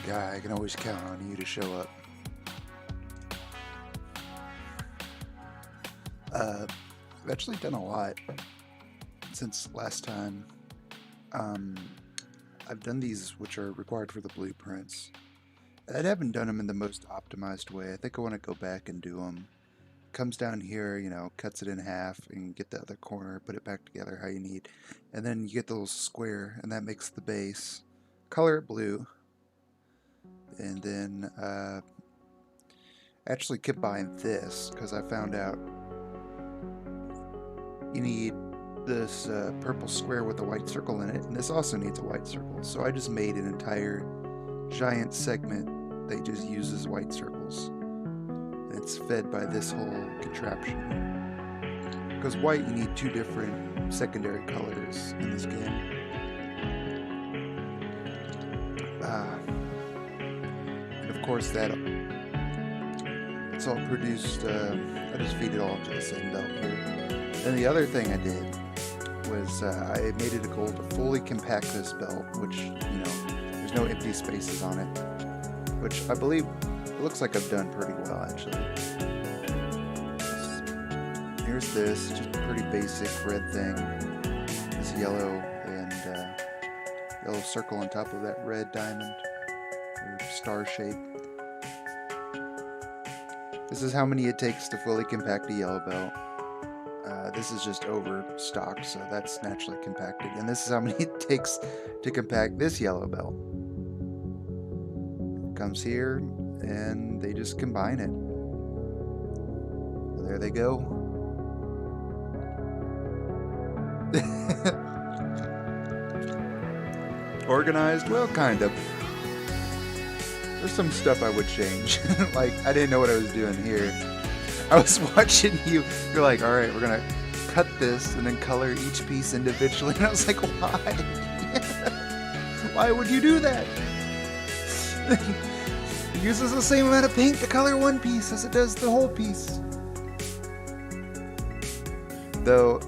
Guy, I can always count on you to show up. I've actually done a lot since last time. Um, I've done these which are required for the blueprints. I haven't done them in the most optimized way. I think I want to go back and do them. Comes down here, you know, cuts it in half, and get the other corner, put it back together how you need. And then you get the little square, and that makes the base. Color it blue. And then actually kept buying this because I found out you need this purple square with a white circle in it, and this also needs a white circle. So I just made an entire giant segment that just uses white circles. And it's fed by this whole contraption here. Because white, you need two different secondary colors in this game. And of course that it's all produced, I just feed it all into the same belt here. Then the other thing I did was I made it a goal to fully compact this belt, which, you know, there's no empty spaces on it, which I believe it looks like I've done pretty well, actually. Here's this, just a pretty basic red thing, this yellow and yellow circle on top of that red diamond, or star shape. This is how many it takes to fully compact a yellow belt. This is just overstocked, so that's naturally compacted. And this is how many it takes to compact this yellow belt. It comes here, and they just combine it. There they go. Organized? Well, kind of. There's some stuff I would change. Like, I didn't know what I was doing here. I was watching you. You're like, all right, we're going to cut this and then color each piece individually. And I was like, why? Why would you do that? It uses the same amount of paint to color one piece as it does the whole piece. Though,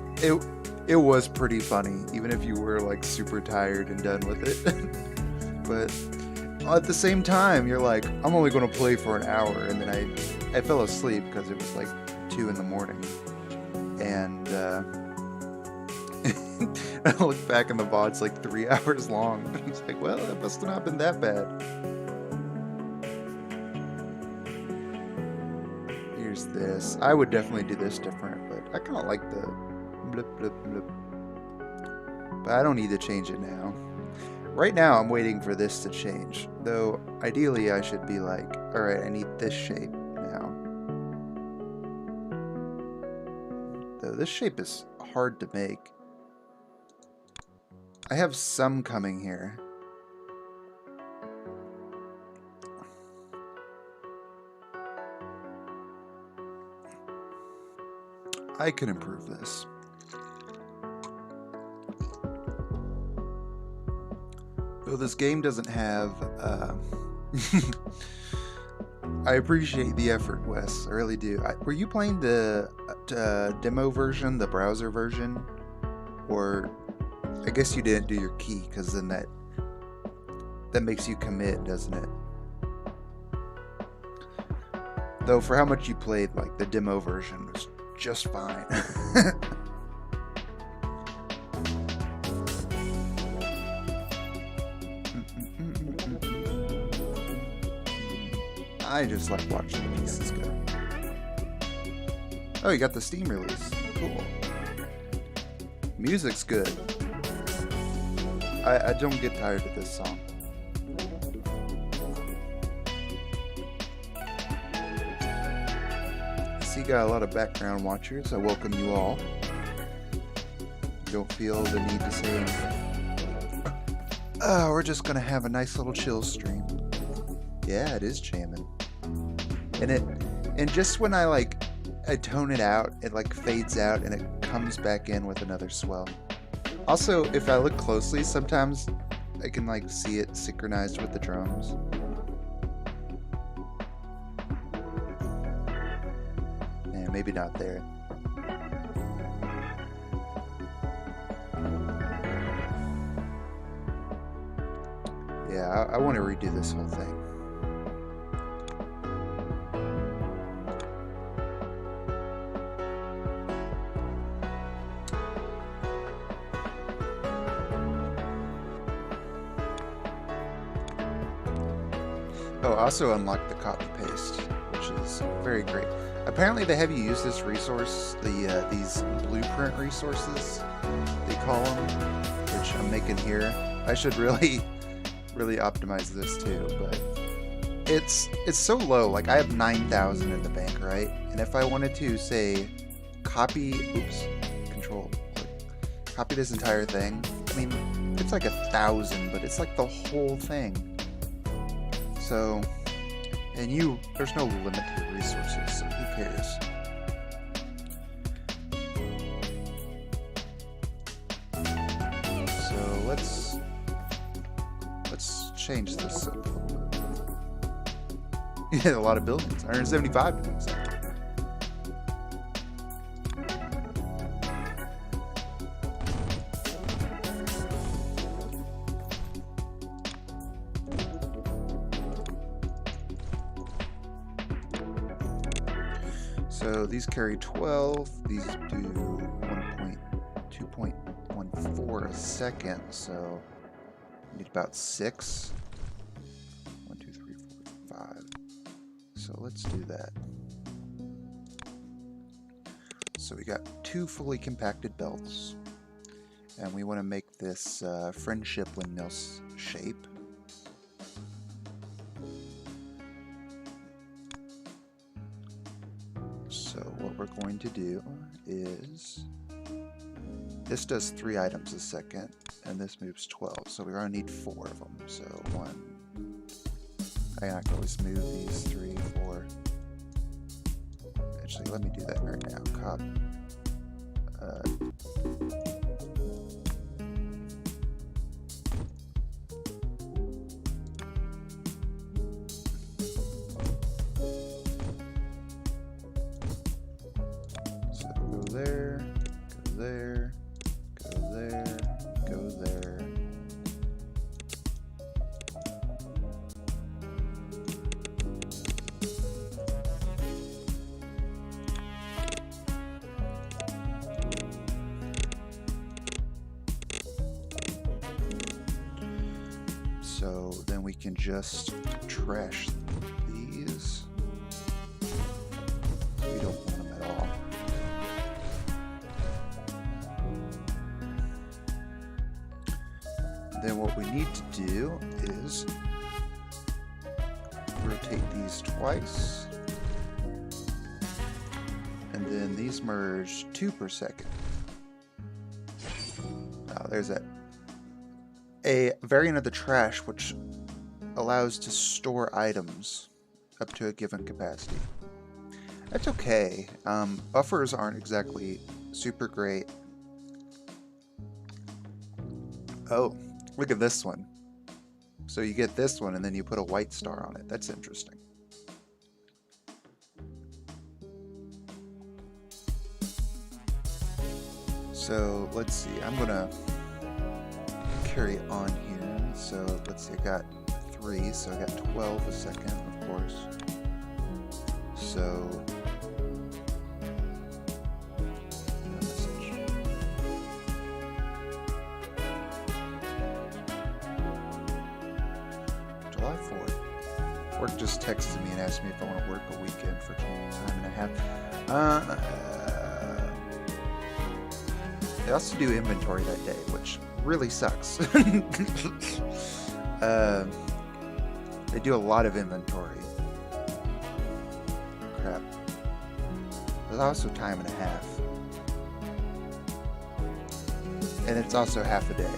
it was pretty funny, even if you were like super tired and done with it. But at the same time, you're like, I'm only going to play for an hour, and then I fell asleep because it was like 2 in the morning, and I look back in the VOD's like 3 hours long. It's like, well, it must have not been that bad. Here's this. I would definitely do this different, but I kind of like the blip blip blip. But I don't need to change it now. Right now, I'm waiting for this to change. Though, ideally, I should be like, alright, I need this shape now. Though, this shape is hard to make. I have some coming here. I can improve this. Though this game doesn't have, I appreciate the effort, Wes. I really do. Were you playing the demo version, the browser version? Or, I guess you didn't do your key, because then that makes you commit, doesn't it? Though, for how much you played, like, the demo version was just fine. I just like watching the pieces go. Oh, you got the Steam release. Cool. Music's good. I don't get tired of this song. I see you got a lot of background watchers. I welcome you all. You don't feel the need to say anything. Oh, we're just gonna have a nice little chill stream. Yeah, it is jamming. And just when I tone it out, it like fades out and it comes back in with another swell. Also, if I look closely, sometimes I can like see it synchronized with the drums. Yeah, maybe not there. Yeah, I want to redo this whole thing. Oh, also unlock the copy paste, which is very great. Apparently, they have you use this resource, these blueprint resources, they call them, which I'm making here. I should really optimize this too, but it's so low. Like I have 9,000 in the bank, right? And if I wanted to say copy, control, copy this entire thing, I mean, it's like 1,000, but it's like the whole thing. So, and there's no limit to your resources, so who cares? So let's change this up. Yeah, a lot of buildings, 175 buildings. So these carry 12, these do 2.14 a second, so we need about 6. 1, 2, 3, 4, 5. So let's do that. So we got 2 fully compacted belts, and we want to make this friendship windmill shape. So what we're going to do is, this does 3 items a second, and this moves 12, so we're going to need 4 of them. So 1, I can always move these 3, 4. Actually, let me do that right now. Copy. So go there, go there, go there, go there. So then we can just trash these. We don't want them at all. Then what we need to do is rotate these twice. And then these merge 2 per second. Oh, there's that. A variant of the trash which allows to store items up to a given capacity. That's okay. Buffers aren't exactly super great. Oh, look at this one. So you get this one and then you put a white star on it. That's interesting. So let's see. I'm gonna carry on here. So let's see, I got 3, so I got 12 a second, of course. So July 4th. Work just texted me and asked me if I want to work a weekend for time and a half. They also do inventory that day, which really sucks. They do a lot of inventory. Crap. There's also time and a half. And it's also half a day,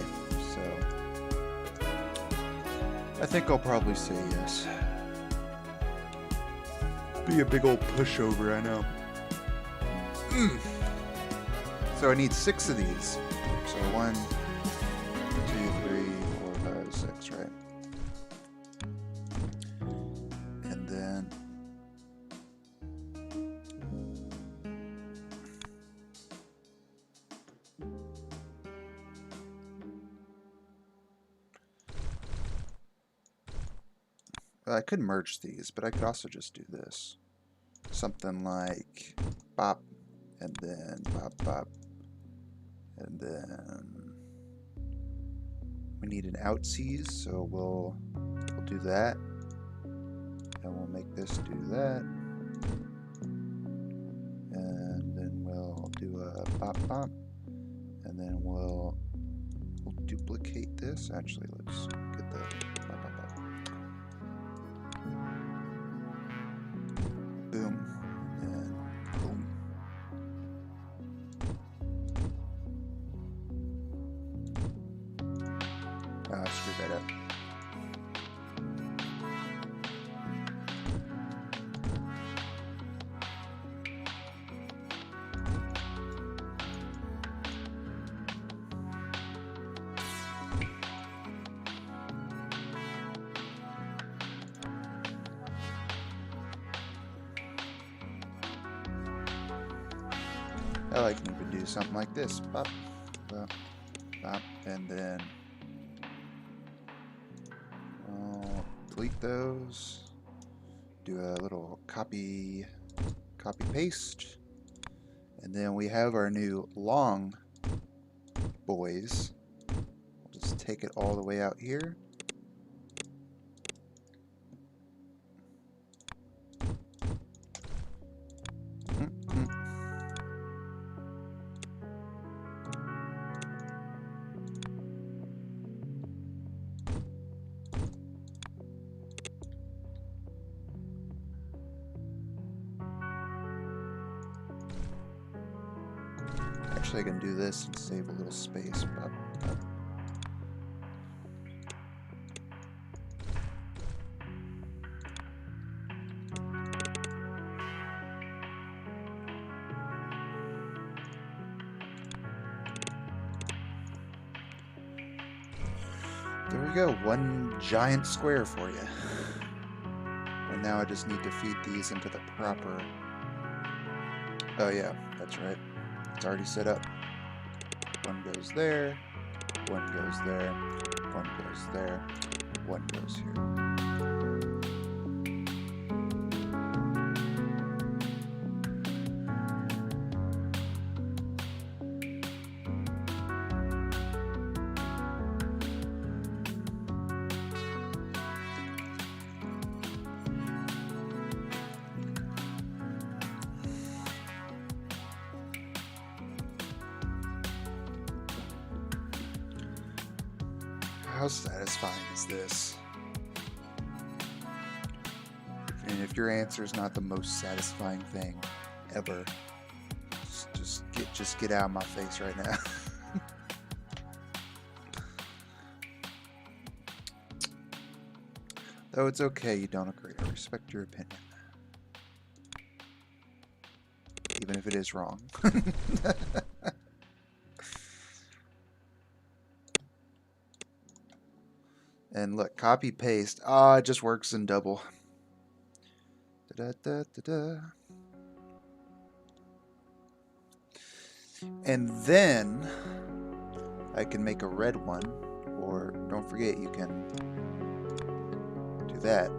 so I think I'll probably say yes. Be a big old pushover, I know. So I need 6 of these. So 1, 2, 3, 4, 5, 6, right? And then I could merge these, but I could also just do this. Something like bop, and then bop, bop, and then we need an outsies, so we'll do that, and we'll make this do that, and then we'll do a bop, bop, and then we'll duplicate this. Actually, let's get the bop, bop, bop. Boom, and boom. I screwed that up. I can even do something like this. Bop, bop, bop, and then delete those. Do a little copy paste, and then we have our new long boys. We'll just take it all the way out here. Actually, I can do this and save a little space. There we go, one giant square for you. And now I just need to feed these into the proper... Oh yeah, that's right. It's already set up. One goes there, one goes there, one goes there, one goes here. How satisfying is this? And if your answer is not the most satisfying thing ever, just get out of my face right now. Though it's okay, you don't agree. I respect your opinion, even if it is wrong. And look, copy paste. Ah, it just works in double. Da, da, da, da. And then I can make a red one, or don't forget, you can do that.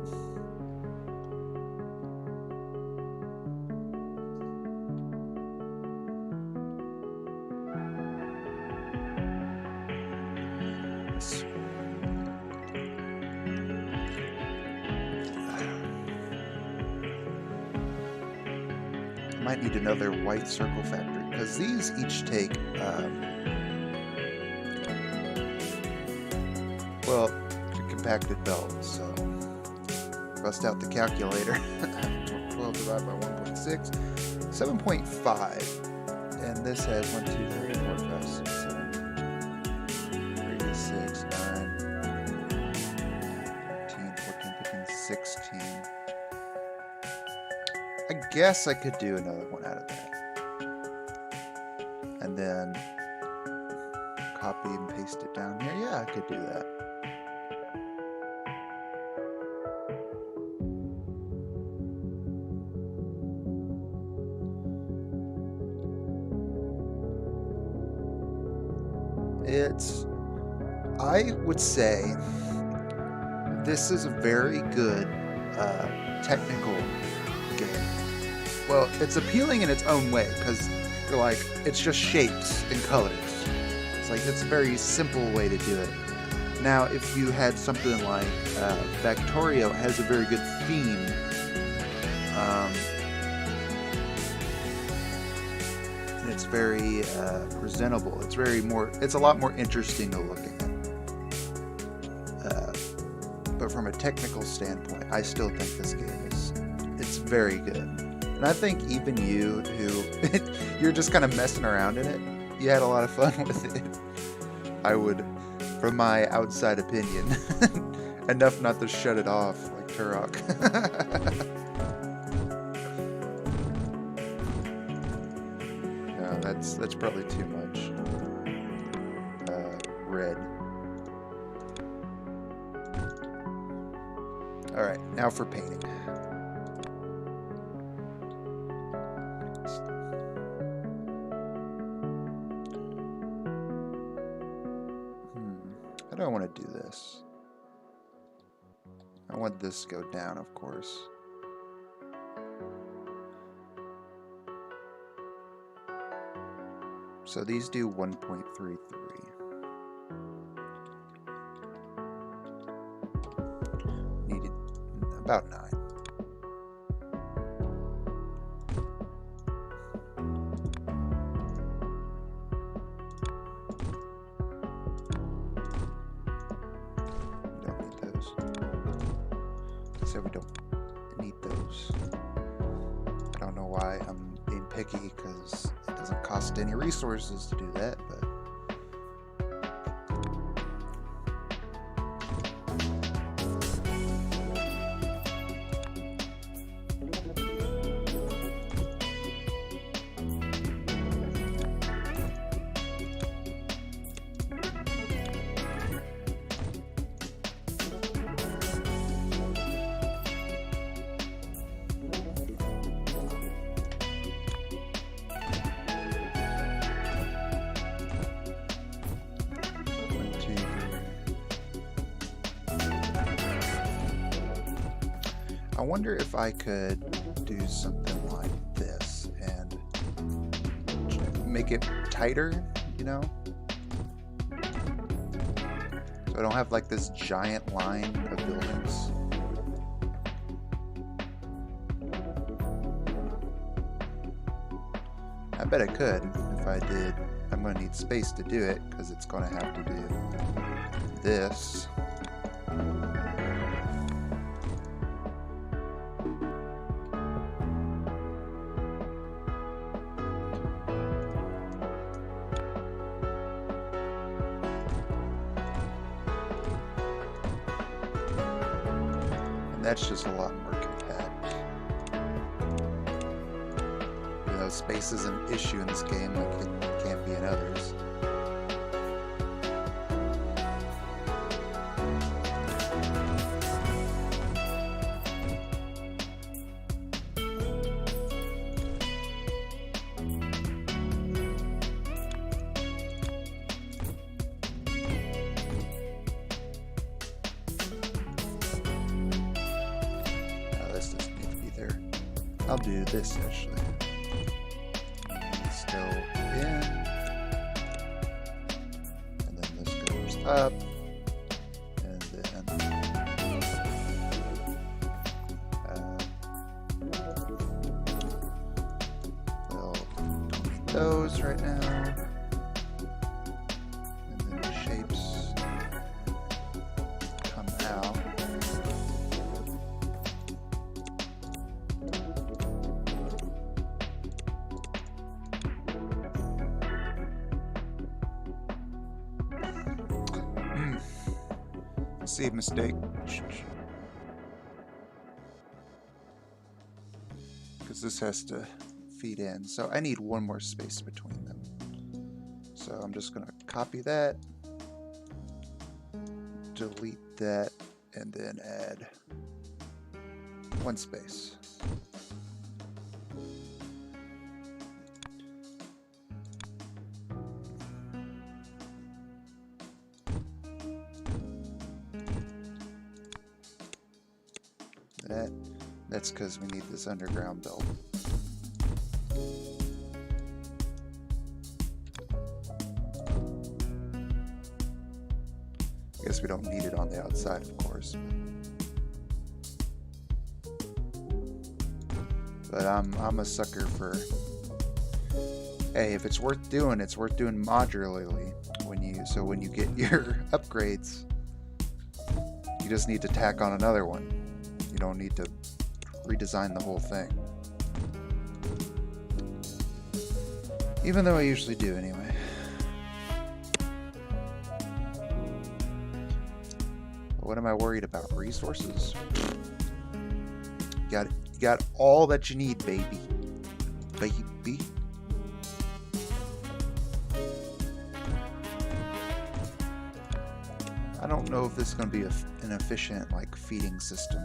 Might need another white circle factory, because these each take, well, a compacted belt, so bust out the calculator. 12 divided by 1.6, 7.5, and this has 1, 2, 3, 4, 5, 6, 7, 3, 6, 9, 13, 14, 15, 16. I guess I could do another one out of that. And then copy and paste it down here. Yeah, I could do that. I would say this is a very good technical game. Well, it's appealing in its own way because you're like, it's just shapes and colors. It's like, it's a very simple way to do it. Now, if you had something like Factorio, it has a very good theme. And it's very presentable. It's a lot more interesting to look at. But from a technical standpoint, I still think this game it's very good. And I think even you, who you're just kind of messing around in it, you had a lot of fun with it. I would, from my outside opinion, enough not to shut it off like Turok. No, that's probably too much. Red. Alright, now for painting. How do I want to do this? I want this to go down, of course. So these do 1.33. Needed about 9. Don't need those. So we don't need those. I don't know why I'm being picky, because it doesn't cost any resources to do that, but I wonder if I could do something like this and make it tighter, you know? So I don't have like this giant line of buildings. I bet I could if I did. I'm going to need space to do it because it's going to have to do this. That's just a lot more compact. You know, space is an issue in this game like it can't be in others. I'll do this actually. Still in. And then this goes up. And then well, don't need those right now. And then the shapes come out. See, mistake. Because this has to feed in. So I need one more space between them. So I'm just going to copy that, delete that, and then add one space. That's because we need this underground belt. I guess we don't need it on the outside, of course. But I'm a sucker for, hey, if it's worth doing modularly. When you get your upgrades, you just need to tack on another one. You don't need to redesign the whole thing. Even though I usually do anyway. What am I worried about? Resources? You got all that you need, baby. Baby. I don't know if this is going to be an efficient like feeding system.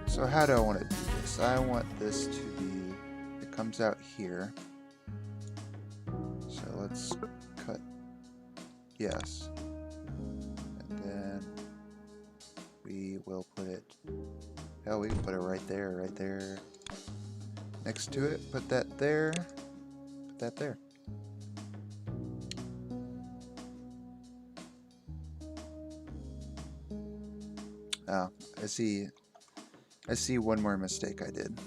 So how do I want to do this? I want this to be, it comes out here. So let's cut, yes. And then we will put it, hell, we can put it right there. Next to it, put that there, put that there. Oh, I see one more mistake I did.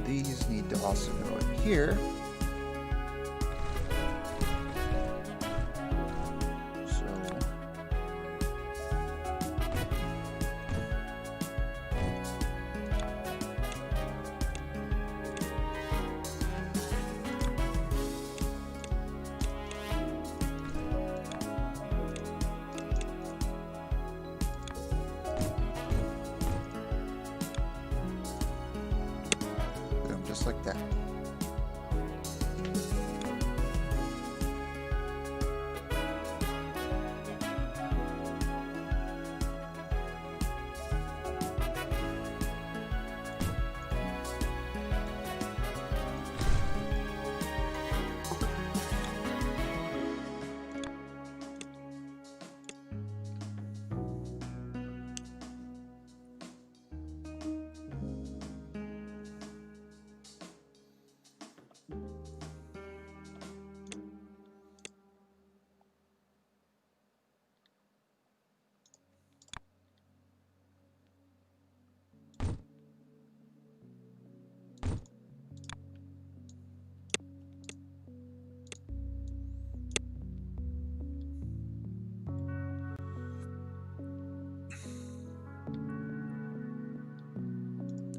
These need to also go in here. Like that.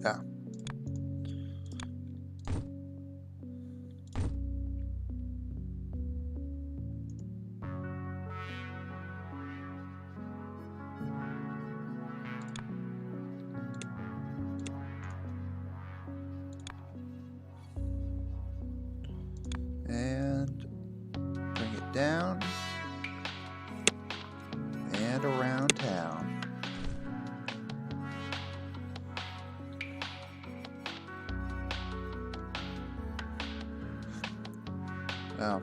Yeah. And bring it down and around town. Oh,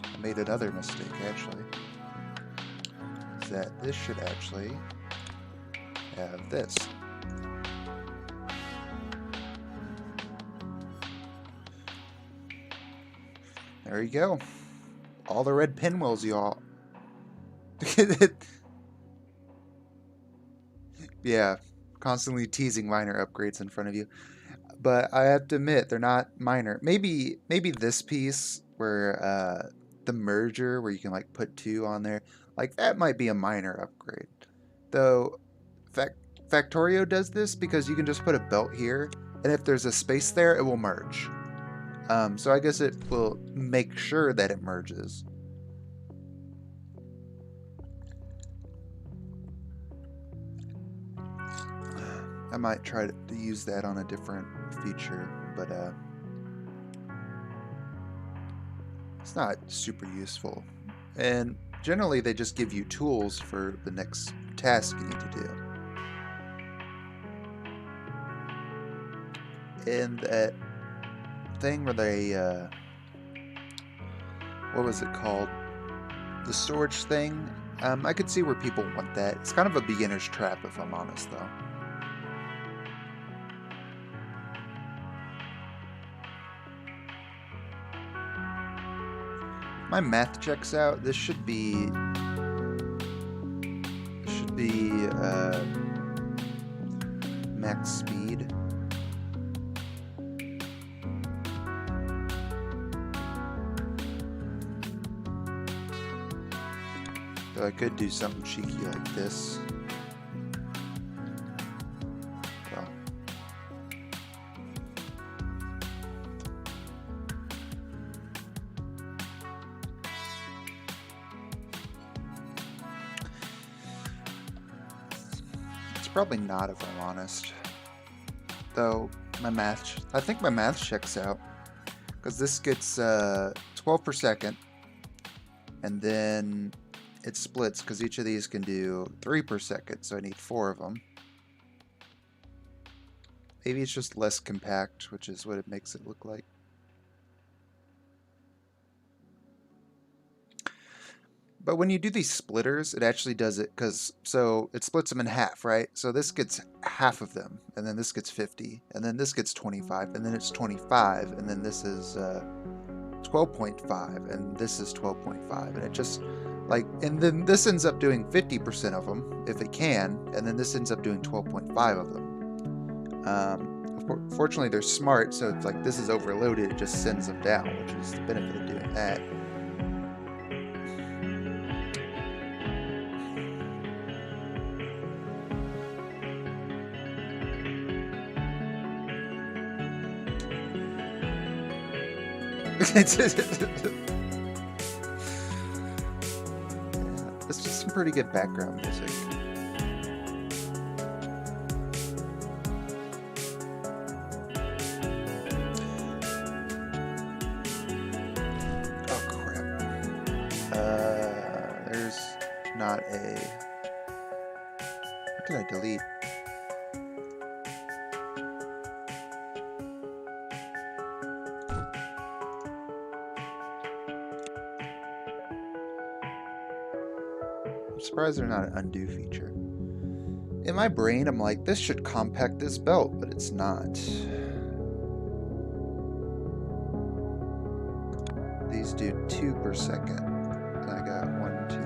I made another mistake actually. Is that this should actually have this. There you go. All the red pinwheels, y'all. Yeah, constantly teasing minor upgrades in front of you. But I have to admit, they're not minor. Maybe this piece where the merger, where you can like put 2 on there, like that might be a minor upgrade. Though Factorio does this because you can just put a belt here, and if there's a space there, it will merge. So I guess it will make sure that it merges. I might try to use that on a different feature, but It's not super useful. And generally they just give you tools for the next task you need to do. And that thing where they, what was it called? The storage thing. I could see where people want that. It's kind of a beginner's trap, if I'm honest, though. My math checks out. This should be max speed. So I could do something cheeky like this. Well. It's probably not, if I'm honest. Though I think my math checks out, because this gets 12 per second, and then it splits because each of these can do 3 per second, so I need 4 of them. Maybe it's just less compact, which is what it makes it look like. But when you do these splitters, it actually does it so it splits them in half, right? So this gets half of them, and then this gets 50, and then this gets 25, and then it's 25, and then this is 12.5, and this is 12.5, and it just and then this ends up doing 50% of them if it can, and then this ends up doing 12.5 of them. Fortunately, they're smart, so it's like this is overloaded, it just sends them down, which is the benefit of doing that. It's just some pretty good background music. Oh crap. There's not a... What did I delete? I'm surprised there's not an undo feature. In my brain, I'm like, this should compact this belt, but it's not. These do 2 per second. And I got 1, 2, 3,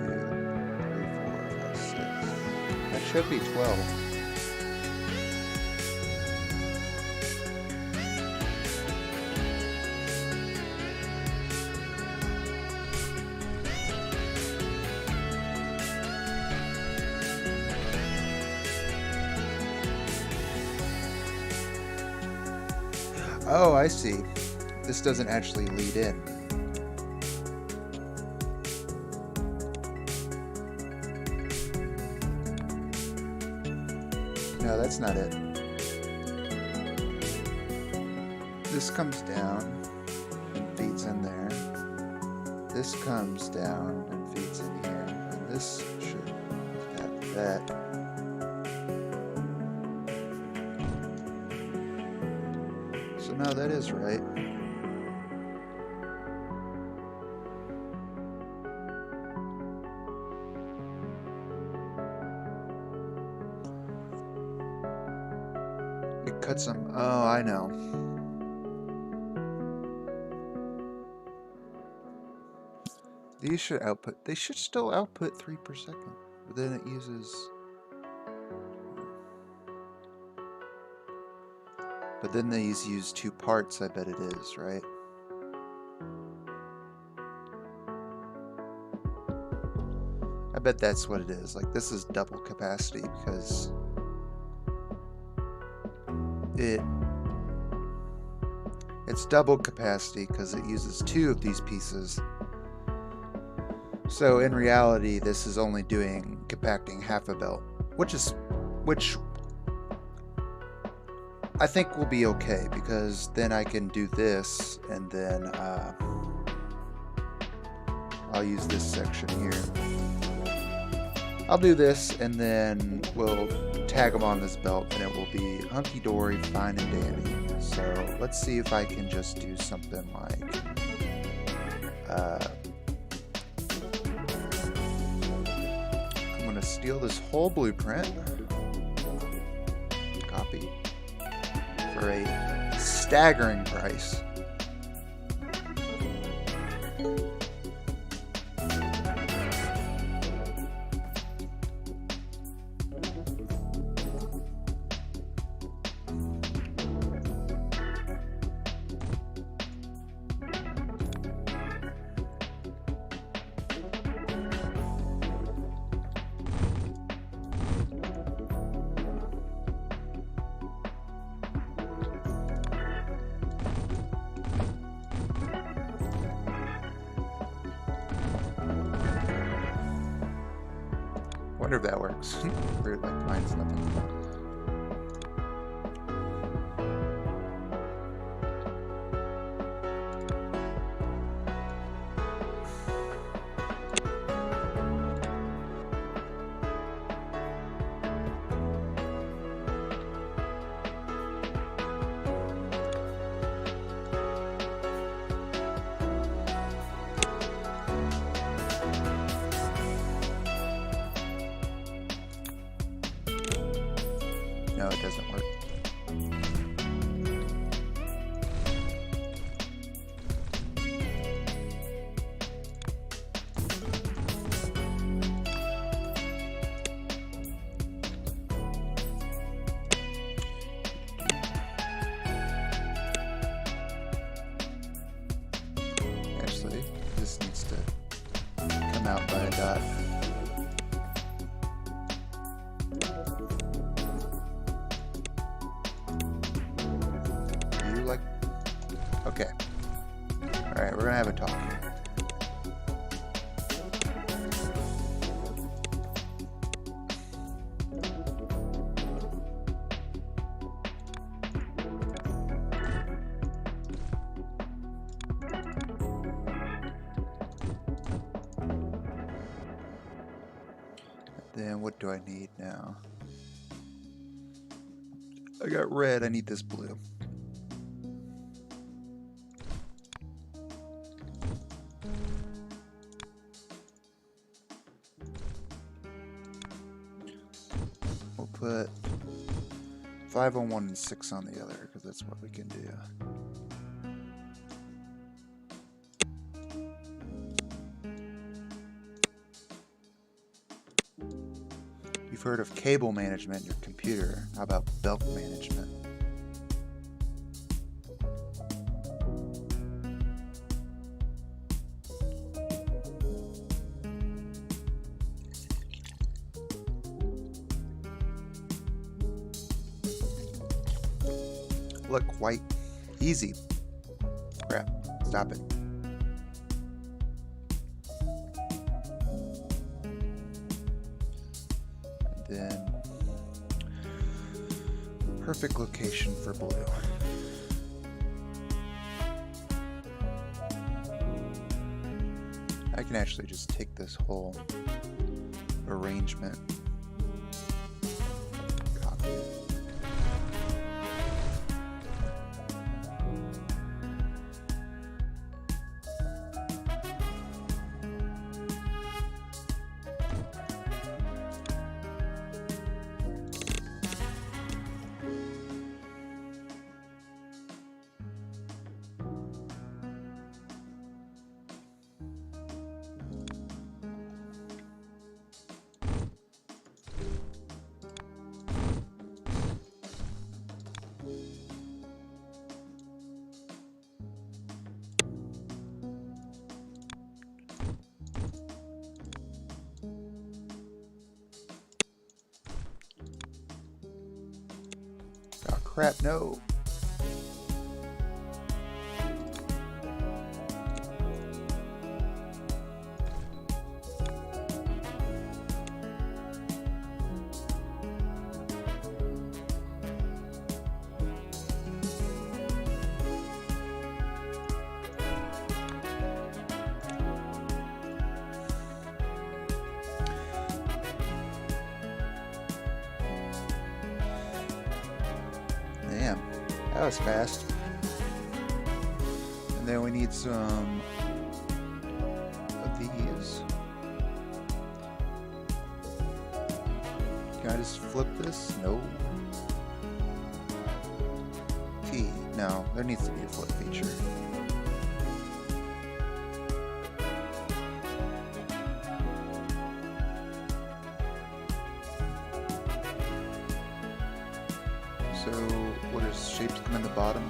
4, 5, 6. That should be 12. Oh, I see. This doesn't actually lead in. No, that's not it. This comes down and feeds in there. This comes down and feeds in here. And this should have that. No, that is right. It cuts them. Oh, I know. These should output. They should still output 3 per second. But then it uses... But then these use 2 parts, I bet it is, right? I bet that's what it is. Like, this is double capacity because it's double capacity because it uses 2 of these pieces. So in reality, this is only compacting half a belt, which I think will be okay, because then I can do this and then I'll use this section here. I'll do this and then we'll tag them on this belt and it will be hunky-dory, fine and dandy. So let's see if I can just do something like I'm going to steal this whole blueprint, copy, for a staggering price. Wonder if that works. Weird, like mine's nothing. No, it doesn't work. Actually, this needs to come out by a dot. Okay. Alright, we're gonna have a talk here. Then what do I need now? I got red, I need this blue. We'll put 5 on one and 6 on the other, because that's what we can do. You've heard of cable management in your computer. How about belt management? Look, white. Easy. Crap. Stop it. And then perfect location for blue. I can actually just take this whole arrangement, copy it. Oh crap, no. That was fast. And then we need some of these. Can I just flip this? No. T. No, there needs to be a flip feature. So, what does shapes come in the bottom?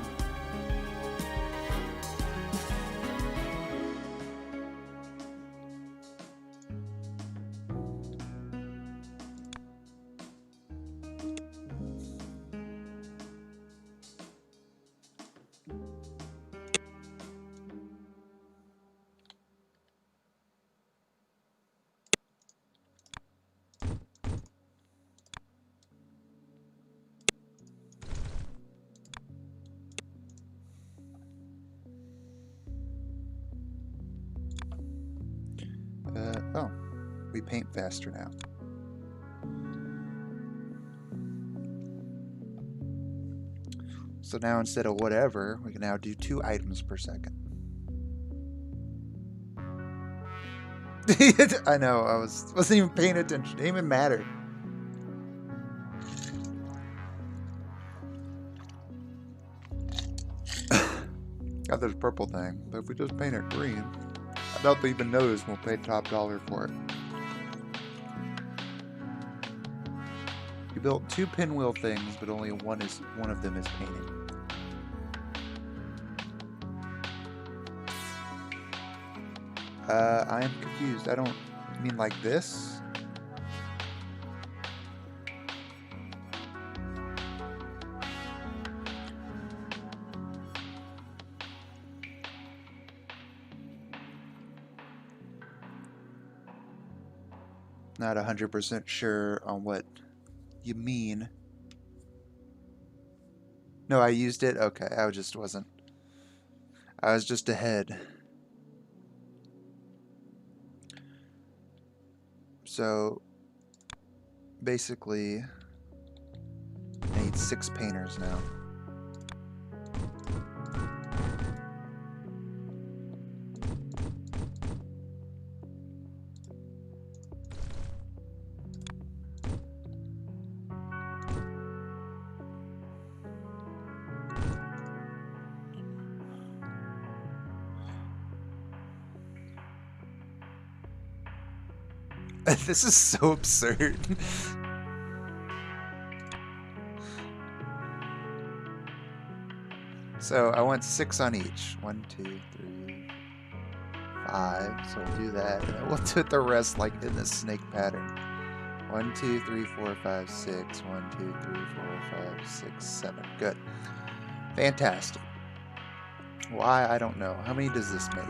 Oh, we paint faster now. So now instead of whatever, we can now do 2 items per second. I know, I wasn't even paying attention. It didn't even matter. Got this purple thing, but if we just paint it green, I doubt they even notice we'll pay top dollar for it. You built 2 pinwheel things, but only one of them is painted. I am confused. I don't mean like this. Not 100% sure on what you mean. No, I used it? Okay, I was just ahead. So, basically, I need 6 painters now. This is so absurd. So I want 6 on each. 1, 2, 3, 5. So we'll do that. And then we'll do the rest like in the snake pattern. 1, 2, 3, 4, 5, 6. 1, 2, 3, 4, 5, 6, 7. Good. Fantastic. Why? I don't know. How many does this make?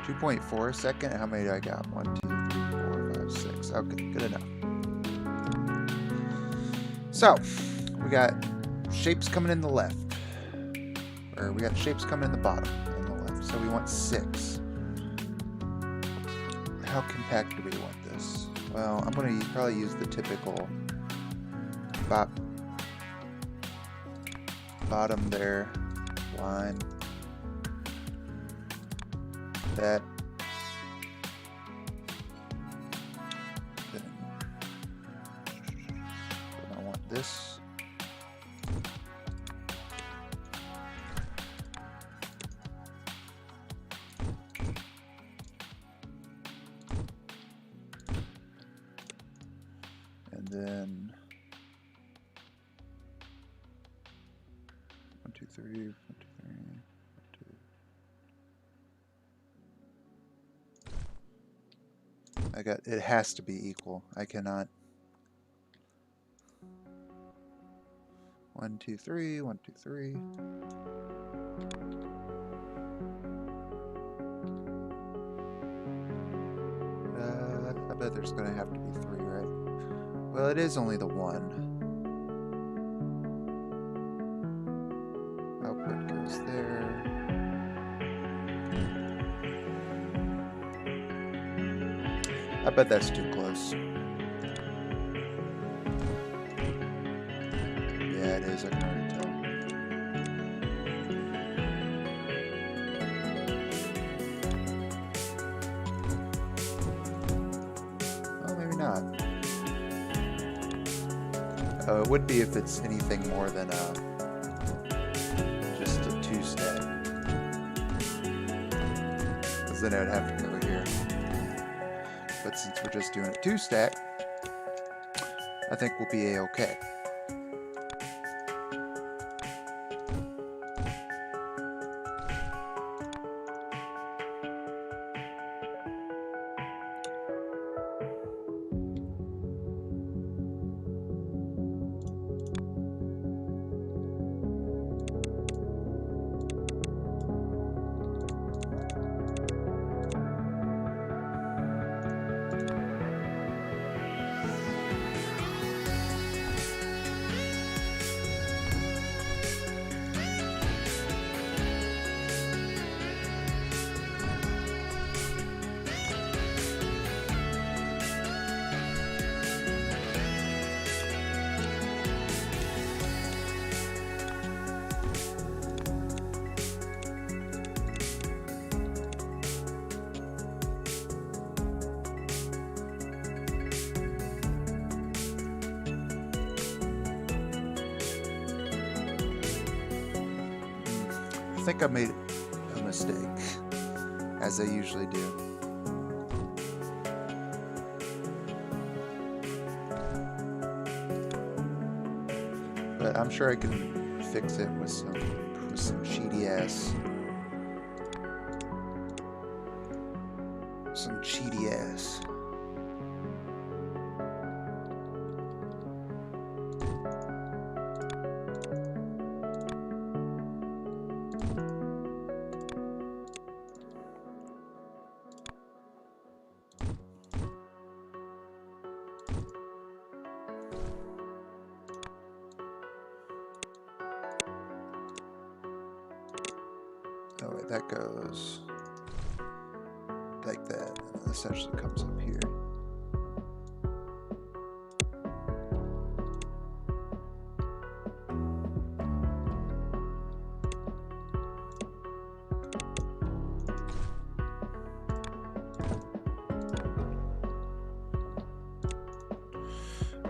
2.4 a second? How many do I got? 1, 2, 3, 4, 5, 6. Okay, good enough. So, we got shapes coming in the left. Or we got shapes coming in the bottom on the left. So we want 6. How compact do we want this? Well, I'm going to probably use the typical bottom there line. That. Then I want this. And then 1, 2, 3, 1, 2, 3. It has to be equal. I cannot. 1, 2, 3, 1, 2, 3. I bet there's gonna have to be 3, right? Well, it is only the 1. Output goes there. I bet that's too close. Yeah, it is. I can already tell. Oh, it would be if it's anything more than just a 2-stack. Because then I would have to go here. But since we're just doing a 2-stack, I think we'll be a-okay. I think I made a mistake, as I usually do. But I'm sure I can fix it with some cheaty ass. Some cheaty ass. Oh wait, that goes like that, and then this actually comes up here.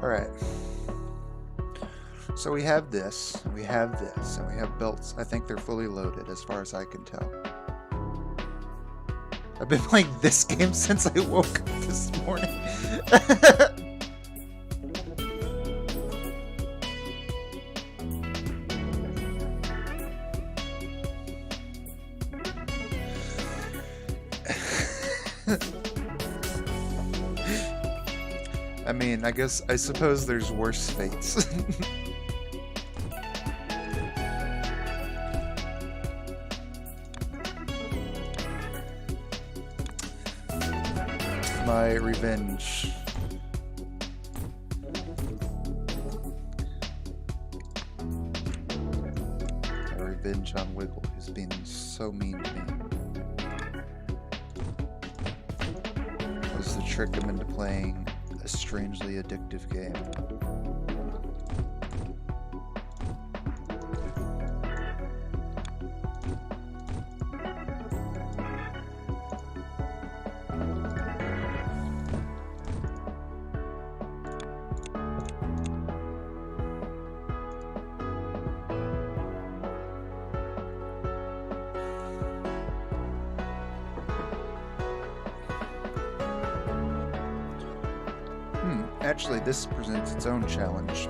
All right. So we have this, and we have this, and we have belts. I think they're fully loaded as far as I can tell. I've been playing this game since I woke up this morning. I mean, I suppose there's worse fates. My revenge. My revenge on Wiggle, who's been so mean to me. Was to trick him into playing a strangely addictive game. Actually, this presents its own challenge,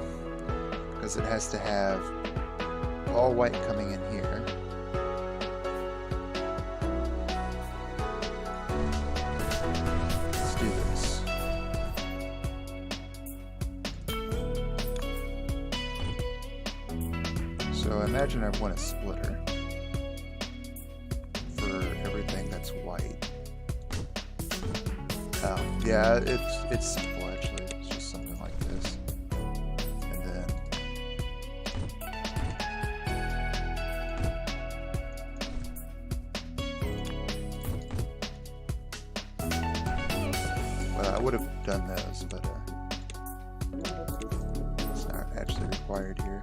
because it has to have all white coming in here. Let's do this. So I imagine I want a splitter for everything that's white. Yeah, it's simple actually. It's just something like this, and then well, I would have done those, but it's not actually required here.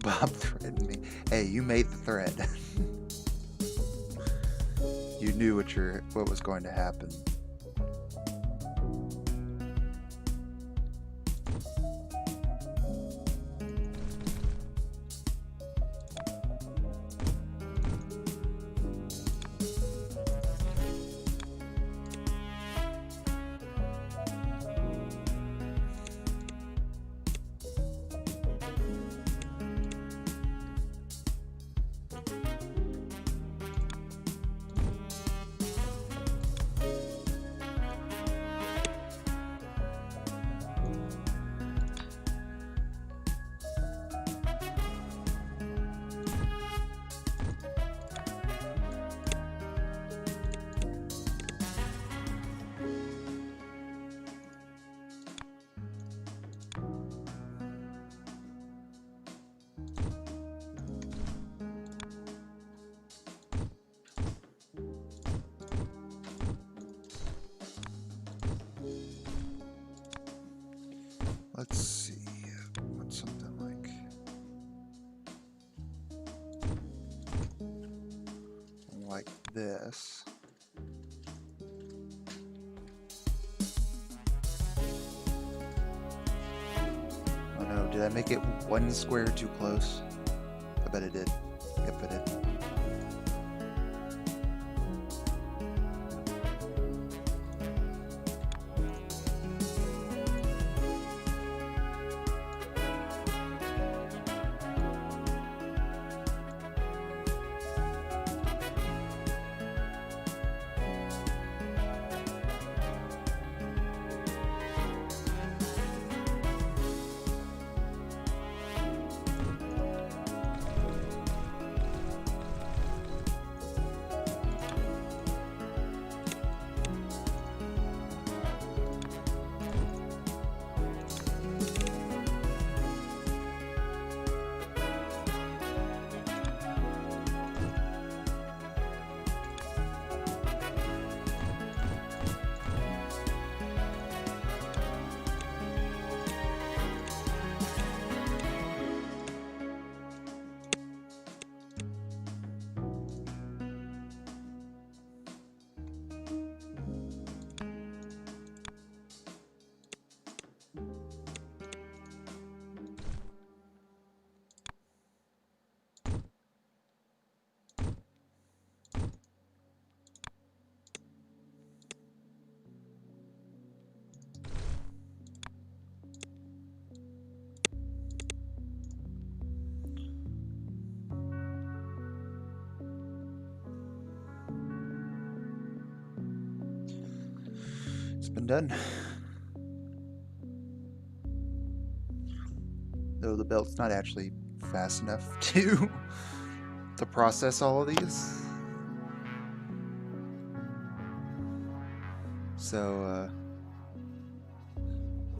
Bob threatened me. Hey, you made the threat. You knew what was going to happen. Let's see, what's something like this. Oh no, did I make it one square too close? I bet I did. Yep, I did. It's been done. Though the belt's not actually fast enough to process all of these. So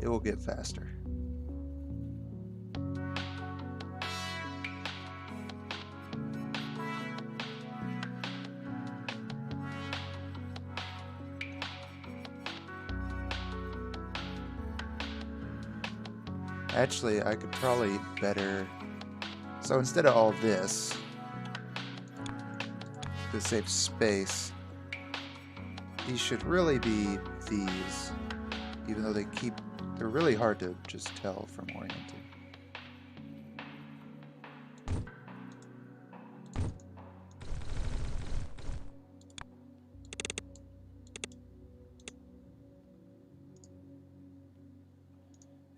it will get faster. Actually, I could probably better... So instead of all this, to save space, these should really be these, even though they're really hard to just tell from orienting.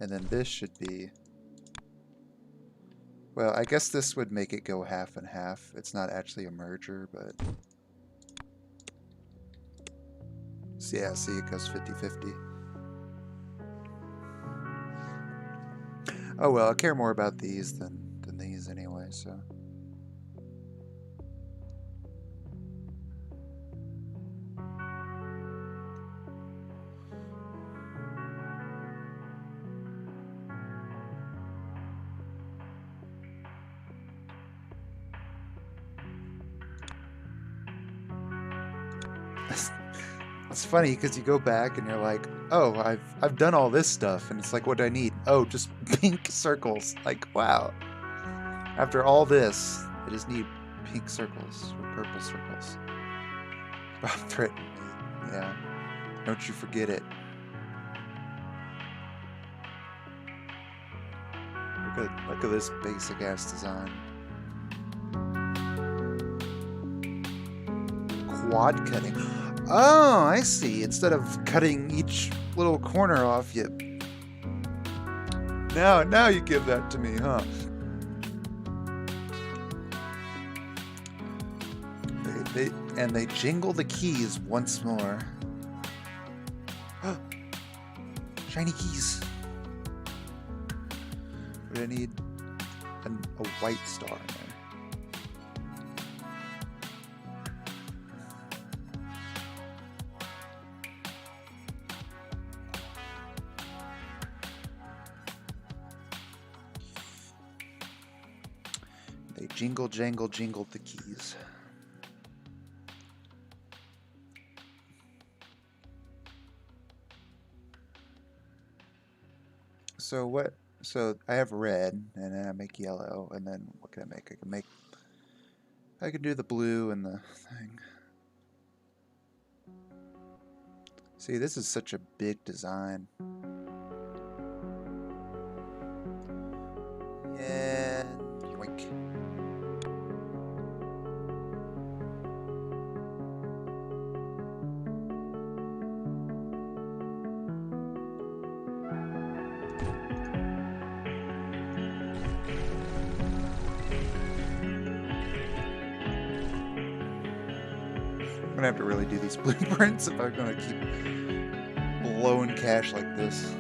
And then this should be, well, I guess this would make it go half and half. It's not actually a merger, but so yeah, see, it goes 50-50. Oh well, I care more about these than these anyway, so. It's funny because you go back and you're like, oh, I've done all this stuff, and it's like, what do I need? Oh, just pink circles. Like, wow, After all this, I just need pink circles or purple circles. Bob threatened me. Yeah. Don't you forget it. Look at this basic ass design. Quad cutting. Oh, I see. Instead of cutting each little corner off, you now you give that to me, huh? They jingle the keys once more. Shiny keys. We're gonna need a white star in there. They jingle, jangle, jingled the keys. So what? So I have red, and then I make yellow, and then what can I make? I can do the blue and the thing. See, this is such a big design. And yoink. I'm gonna have to really do these blueprints if I'm gonna keep blowing cash like this.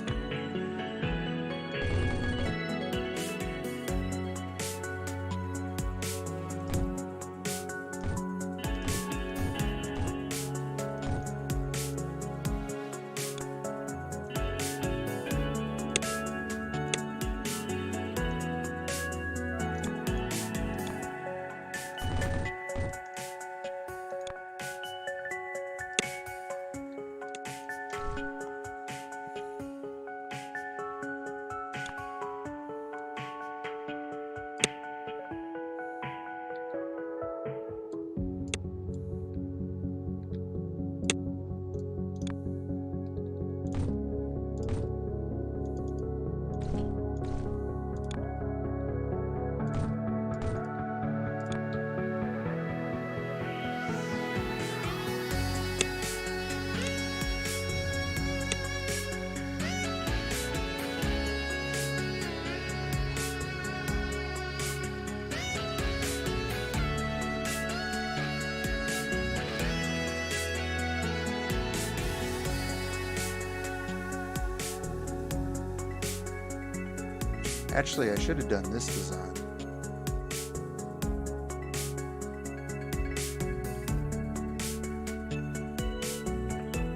Actually, I should have done this design.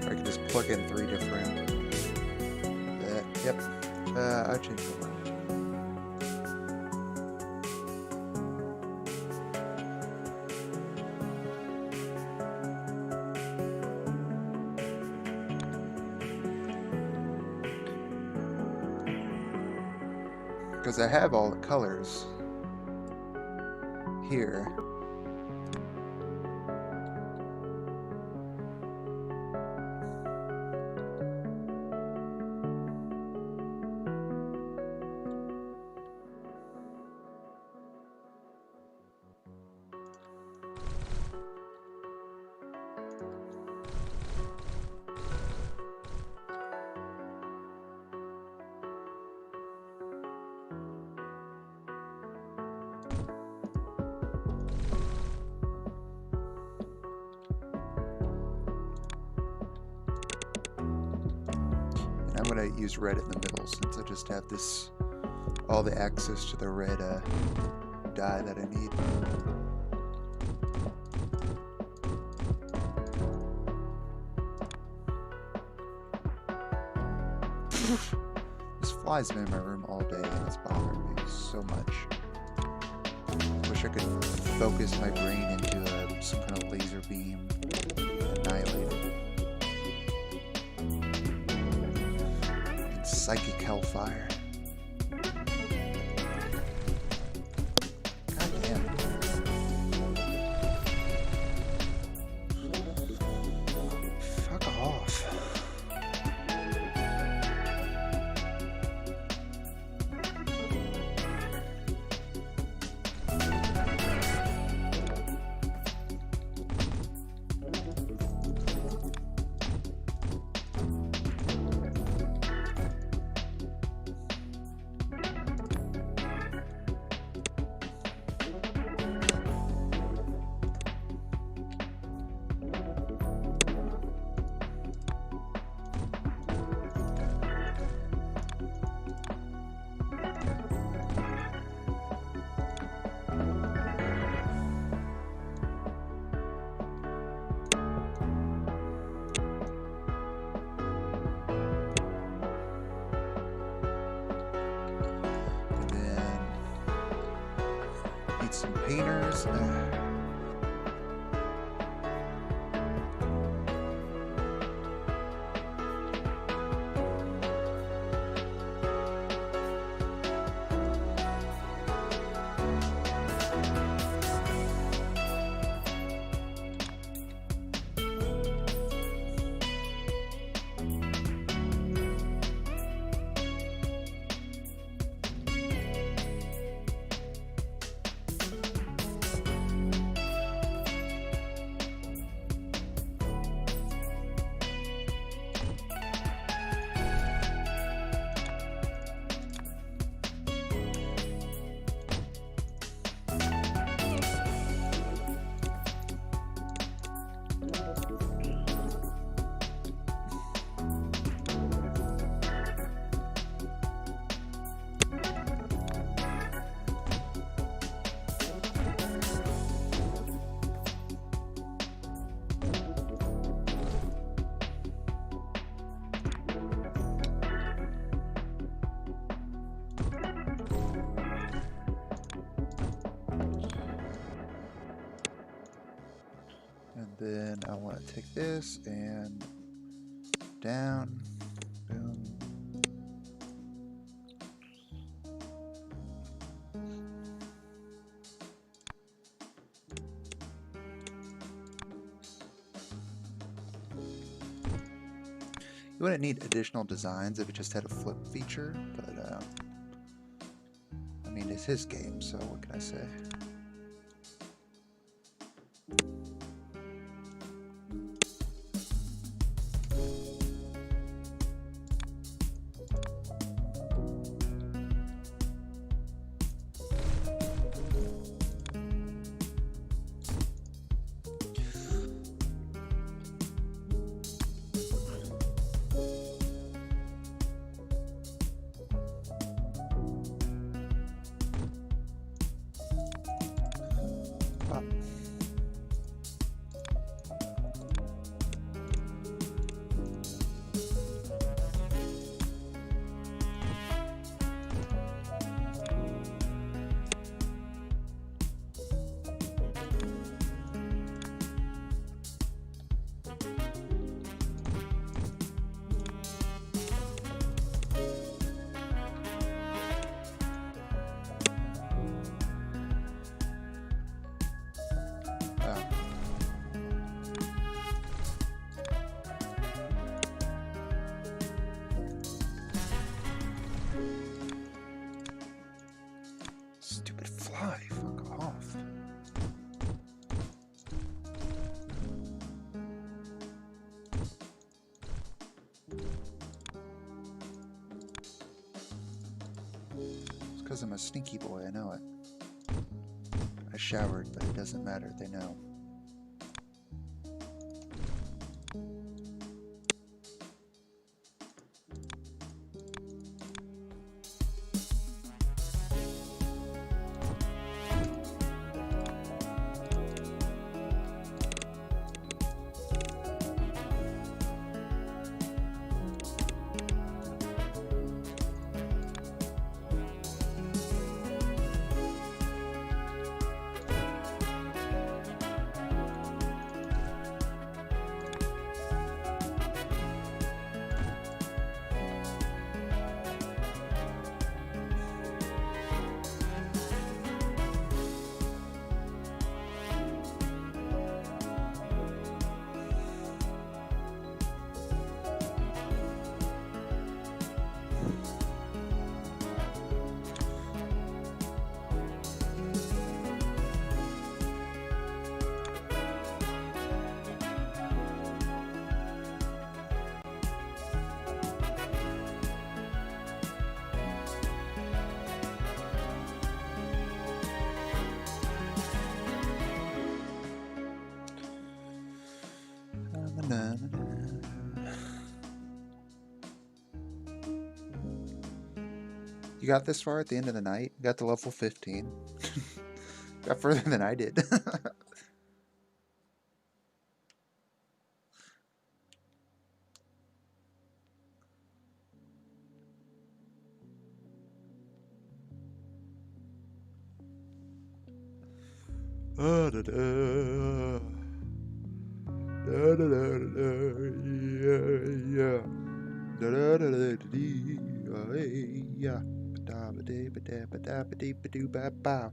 I could just plug in 3 different. Yep. I changed the line. Because I have all the colors here. I'm going to use red in the middle since I just have this, all the access to the red dye that I need. This fly's been in my room all day and it's bothering me so much. I wish I could focus my brain into some kind of laser beam and annihilate it. Psychic hellfire. need some painters. And then I want to take this and down, boom. You wouldn't need additional designs if it just had a flip feature, but I mean, it's his game, so what can I say? Stupid fly, fuck off. It's because I'm a sneaky boy, I know it. I showered, but it doesn't matter, they know. You got this far at the end of the night? You got to level 15. Got further than I did. Da, da, da. Da, da, da, da, da. Yeah, yeah. Da, da, da, da, da, dee. Hey, yeah. Ba-da, ba-dee, ba-da, ba-da, ba-dee, ba-doo, ba-bow.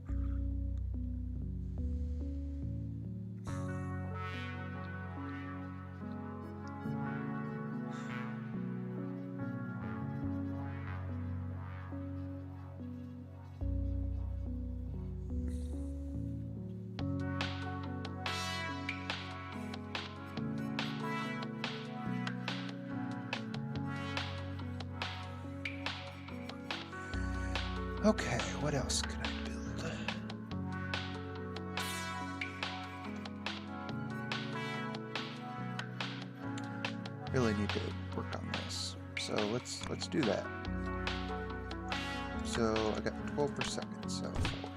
Okay, what else can I build? Really need to work on this. So let's do that. So I got 12 per second, so 4.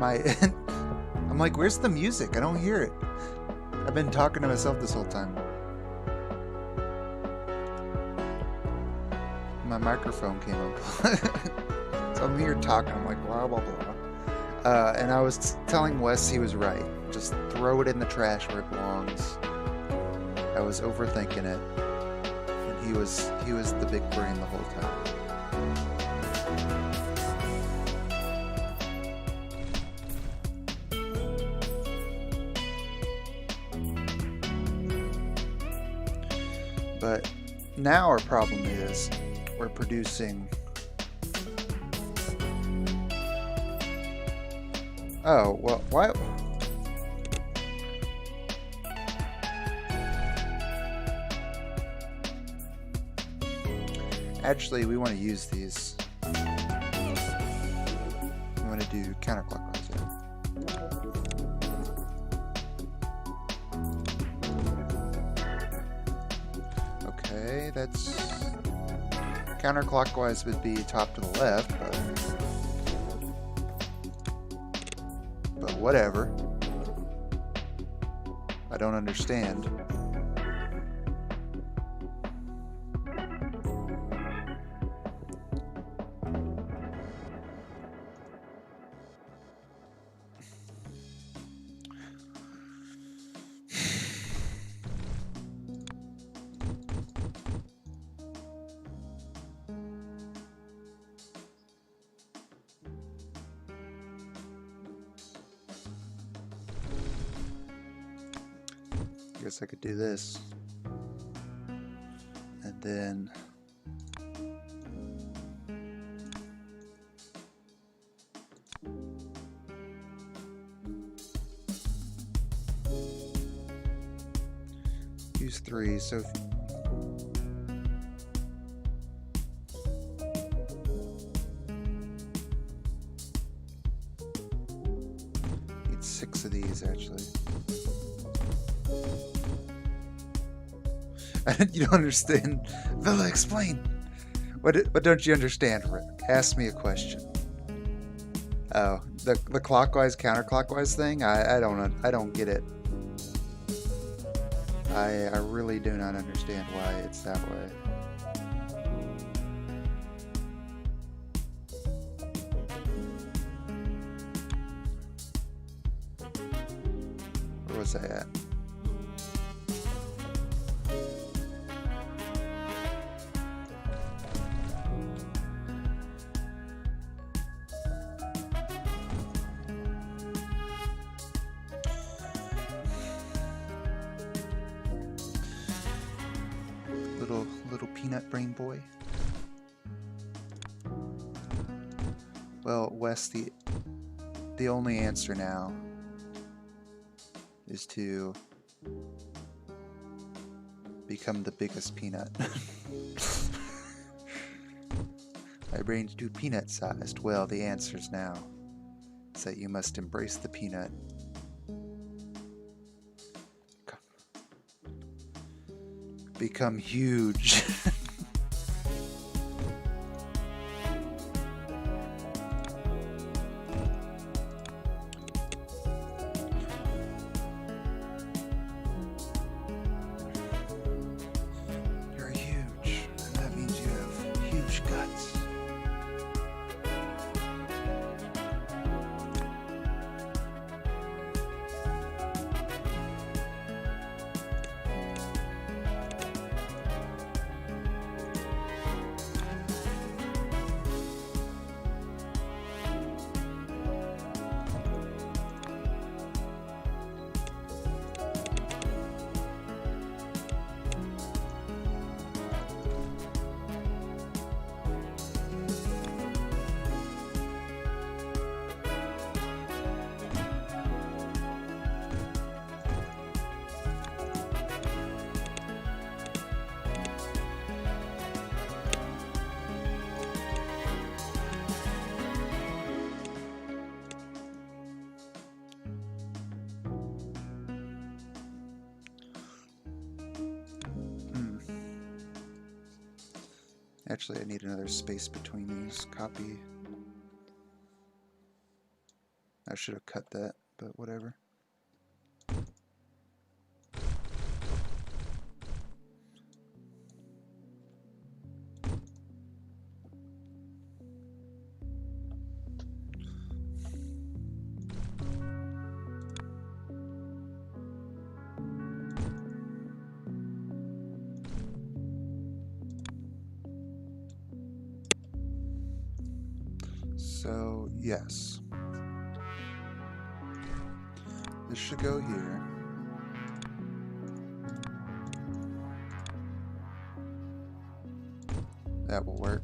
my I'm like, where's the music? I don't hear it. I've been talking to myself this whole time. My microphone came up. So I'm here talking. I'm like, blah, blah, blah. And I was telling Wes he was right. Just throw it in the trash where it belongs. I was overthinking it. And he was the big brain the whole time. But now our problem is we're producing... Oh, well, why... Actually, we want to use these. We want to do counterclockwise. Okay, that's... Counterclockwise would be top to the left, but whatever. I don't understand. Guess I could do this, and then use 3. So need 6 of these actually. You don't understand. Villa, explain. What don't you understand, Rick? Ask me a question. Oh, the clockwise counterclockwise thing? I don't get it. I really do not understand why it's that way. Where was I at? Little peanut brain boy. Well, Wes, the only answer now is to become the biggest peanut. My brain's too peanut-sized. Well, the answer's now is that you must embrace the peanut. Become huge. You're huge, and that means you have huge guts. Actually, I need another space between these. Copy. I should have cut that, but whatever. So, yes. This should go here. That will work.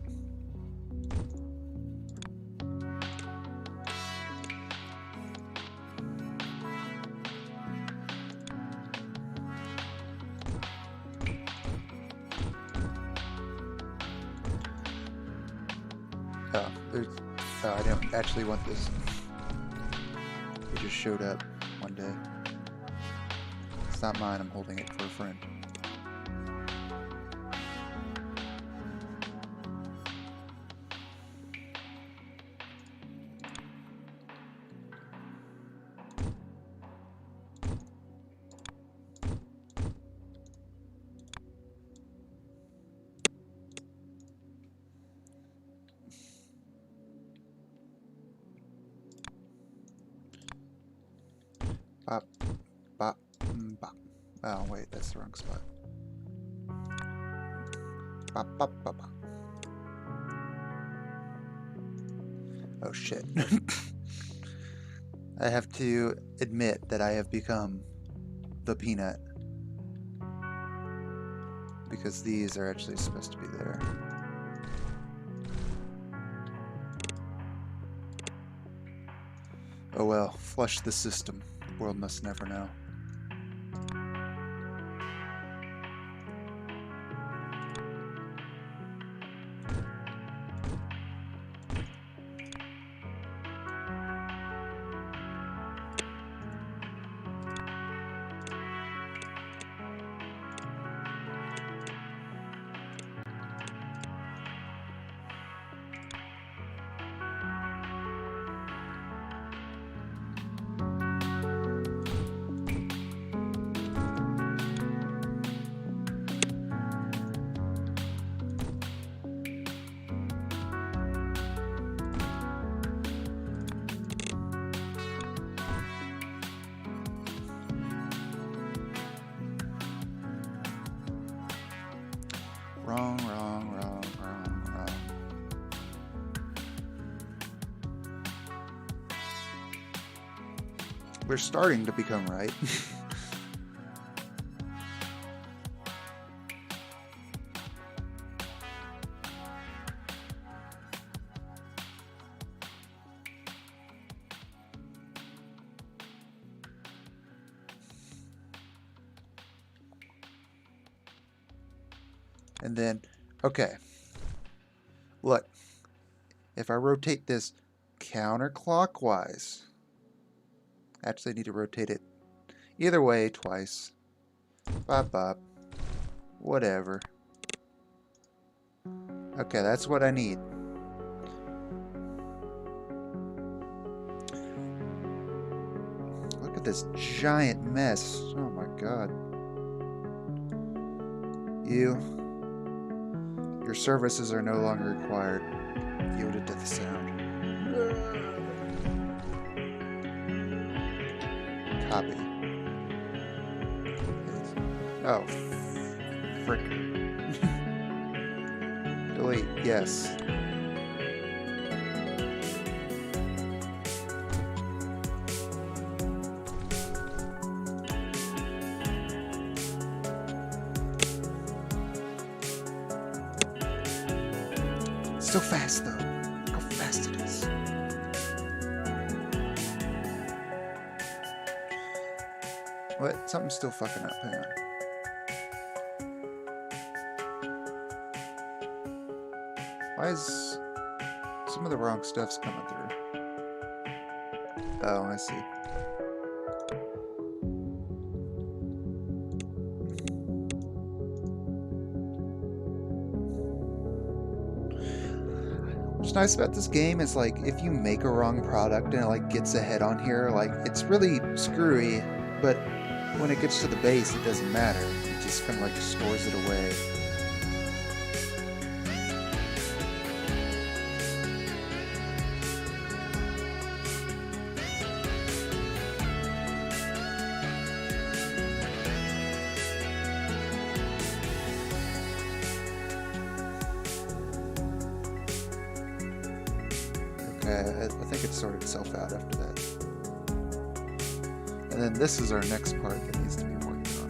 Oh, I don't actually want this. It just showed up one day. It's not mine, I'm holding it for a friend. Bop, bop, bop. Oh, wait, that's the wrong spot. Bop, bop, bop, bop. Oh, shit. I have to admit that I have become the peanut. Because these are actually supposed to be there. Oh well, flush the system. The world must never know. Wrong, wrong, wrong, wrong, wrong. We're starting to become right. And then, okay, look, if I rotate this counterclockwise, actually I need to rotate it either way twice, bop bop, whatever. Okay, that's what I need. Look at this giant mess. Oh my god. Your services are no longer required. Yielded to the sound. Copy. Oh, frick. Delete, yes. So fast though. Look how fast it is. What? Something's still fucking up. Hang on. Why is some of the wrong stuff's coming through? Oh, I see. What's nice about this game is like if you make a wrong product and it like gets ahead on here, like it's really screwy, but when it gets to the base it doesn't matter. It just kind of like stores it away. I think it sorted itself out after that. And then this is our next part that needs to be worked on.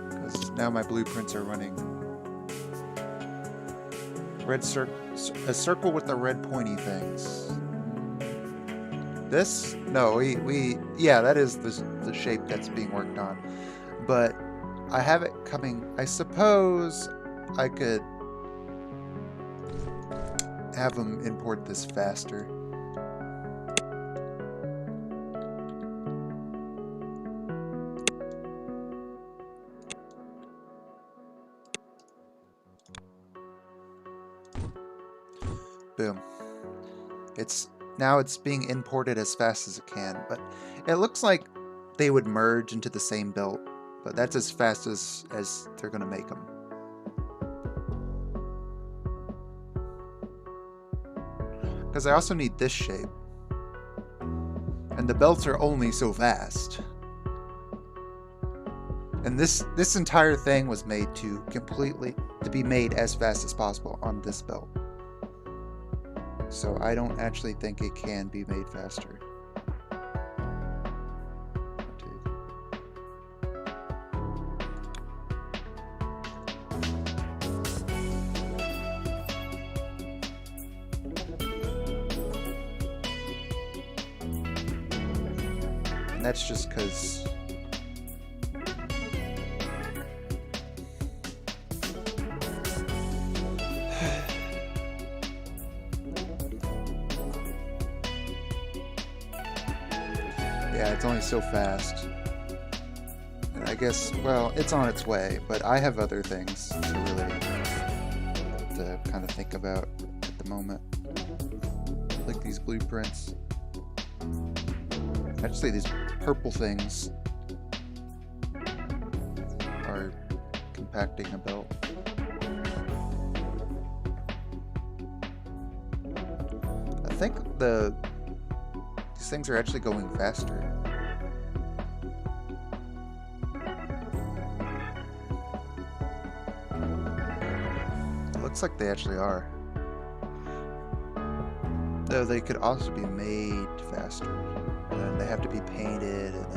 Because now my blueprints are running. Red a circle with the red pointy things. This? No, yeah, that is the shape that's being worked on. But I have it coming. I suppose I could have them import this faster. Boom. Now it's being imported as fast as it can, but it looks like they would merge into the same build. But that's as fast as they're going to make them. Because I also need this shape. And the belts are only so fast. And this entire thing was made to be made as fast as possible on this belt. So I don't actually think it can be made faster. And that's just because yeah, it's only so fast. And I guess, well, it's on its way, but I have other things to kind of think about at the moment. Like these blueprints. Actually, these purple things are compacting a belt. I think these things are actually going faster. It looks like they actually are. Though they could also be made faster. And then they have to be painted, and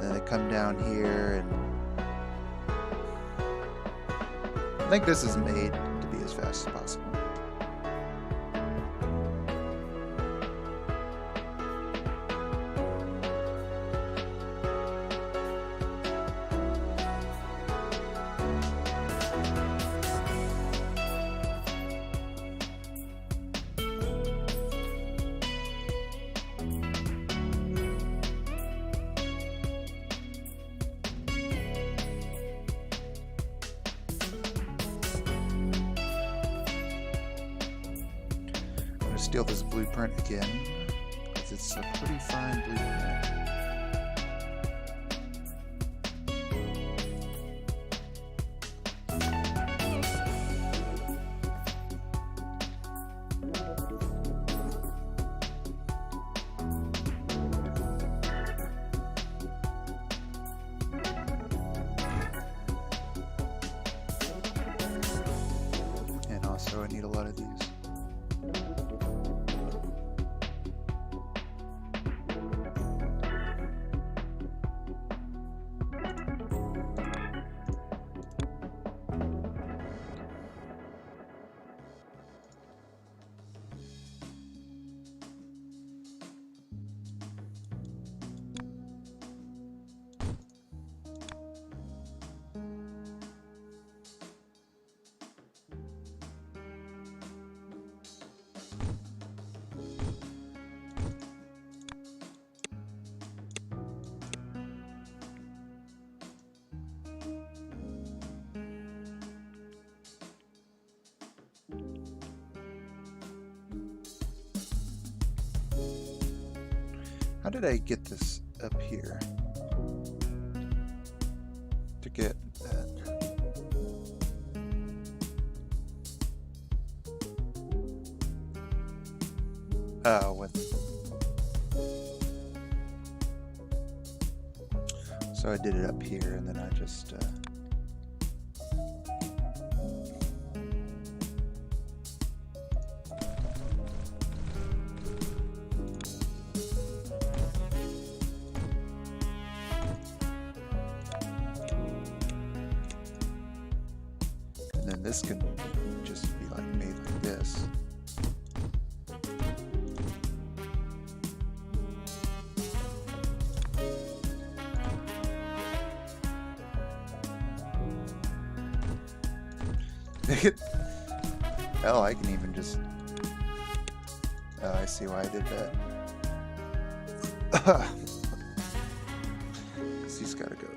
then they come down here, and I think this is made to be as fast as possible. Steal this blueprint again, because it's a pretty fine blueprint. And also I need a lot of these. How did I get this up here? To get that. Oh, with... So I did it up here, and then I just... And then this can just be like made like this. Hell, I can even just... Oh, I see why I did that. Because he's got to go there.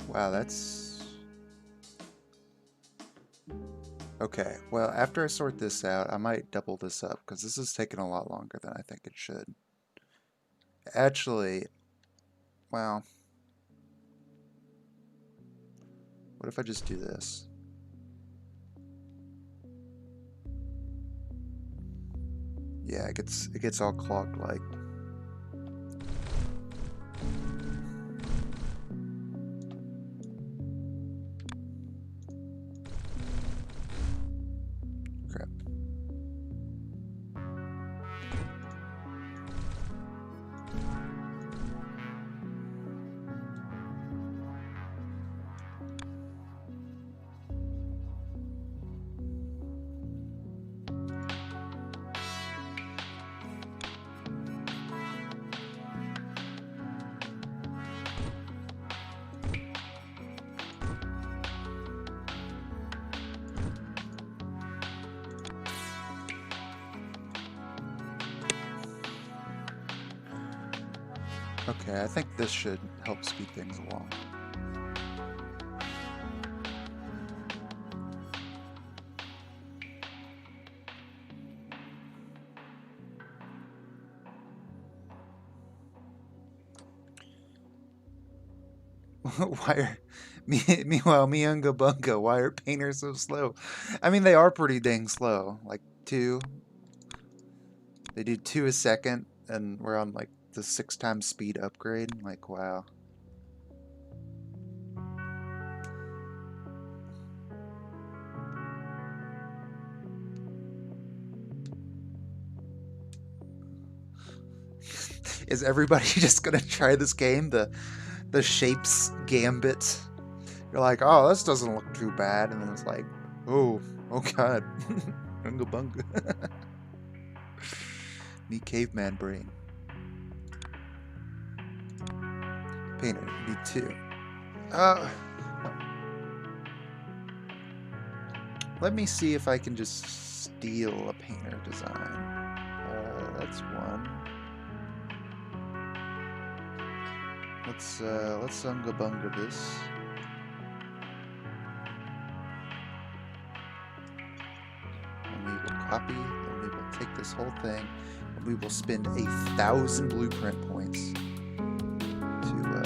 Wow, that's... Okay, well, after I sort this out, I might double this up, because this is taking a lot longer than I think it should. Actually, well... What if I just do this? Yeah, it gets all clogged like... Crap. Okay, I think this should help speed things along. Meanwhile, Miunga Bunga, why are painters so slow? I mean, they are pretty dang slow. Like, 2. They do 2 a second, and we're on, like, the 6 times speed upgrade. Like, wow. Is everybody just gonna try this game? The shapz gambit? You're like, oh, this doesn't look too bad, and then it's like, oh god. Bunga bunga. Me caveman brain. painter? Need 2. Let me see if I can just steal a painter design. That's 1. Let's unga bunga this. And we will copy, and we will take this whole thing, and we will spend 1,000 blueprint points to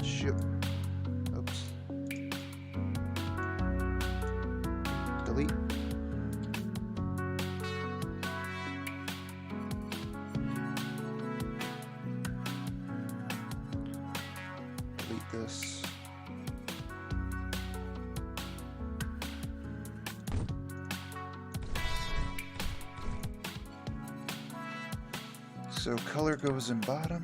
shoot. Oops. Delete. Delete this. So color goes in bottom.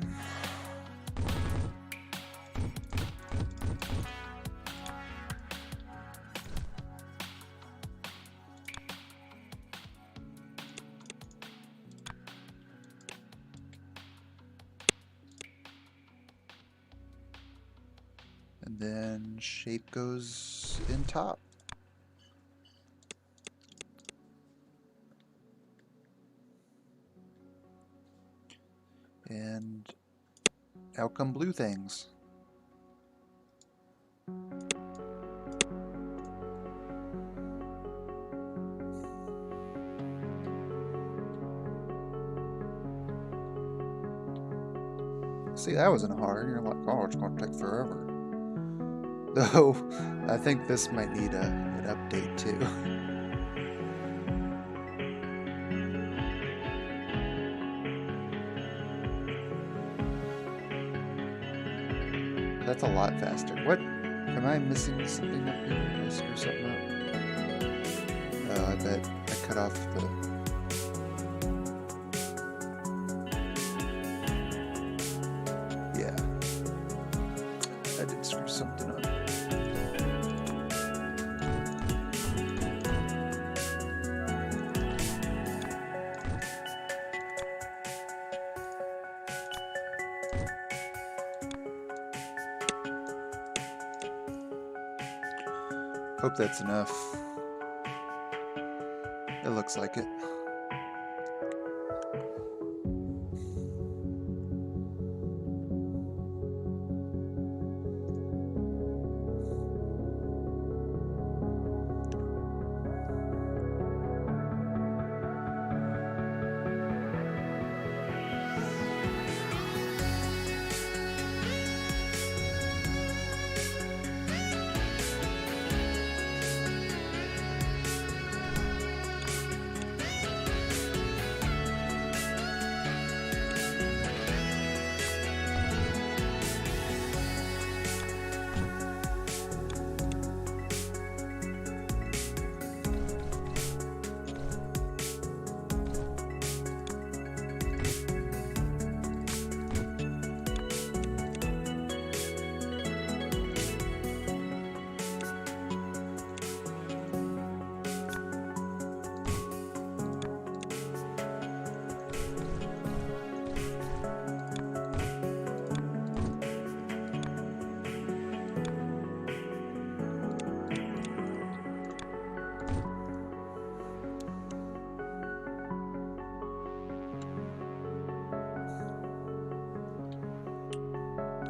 And then shape goes in top. And out come blue things. See, that wasn't hard. You're like, oh, it's going to take forever. Though, I think this might need an update too. That's a lot faster. What? Am I missing something up here? Did I screw something up? Oh, I bet I cut off the... Yeah. I did screw something up. Hope that's enough. It looks like it.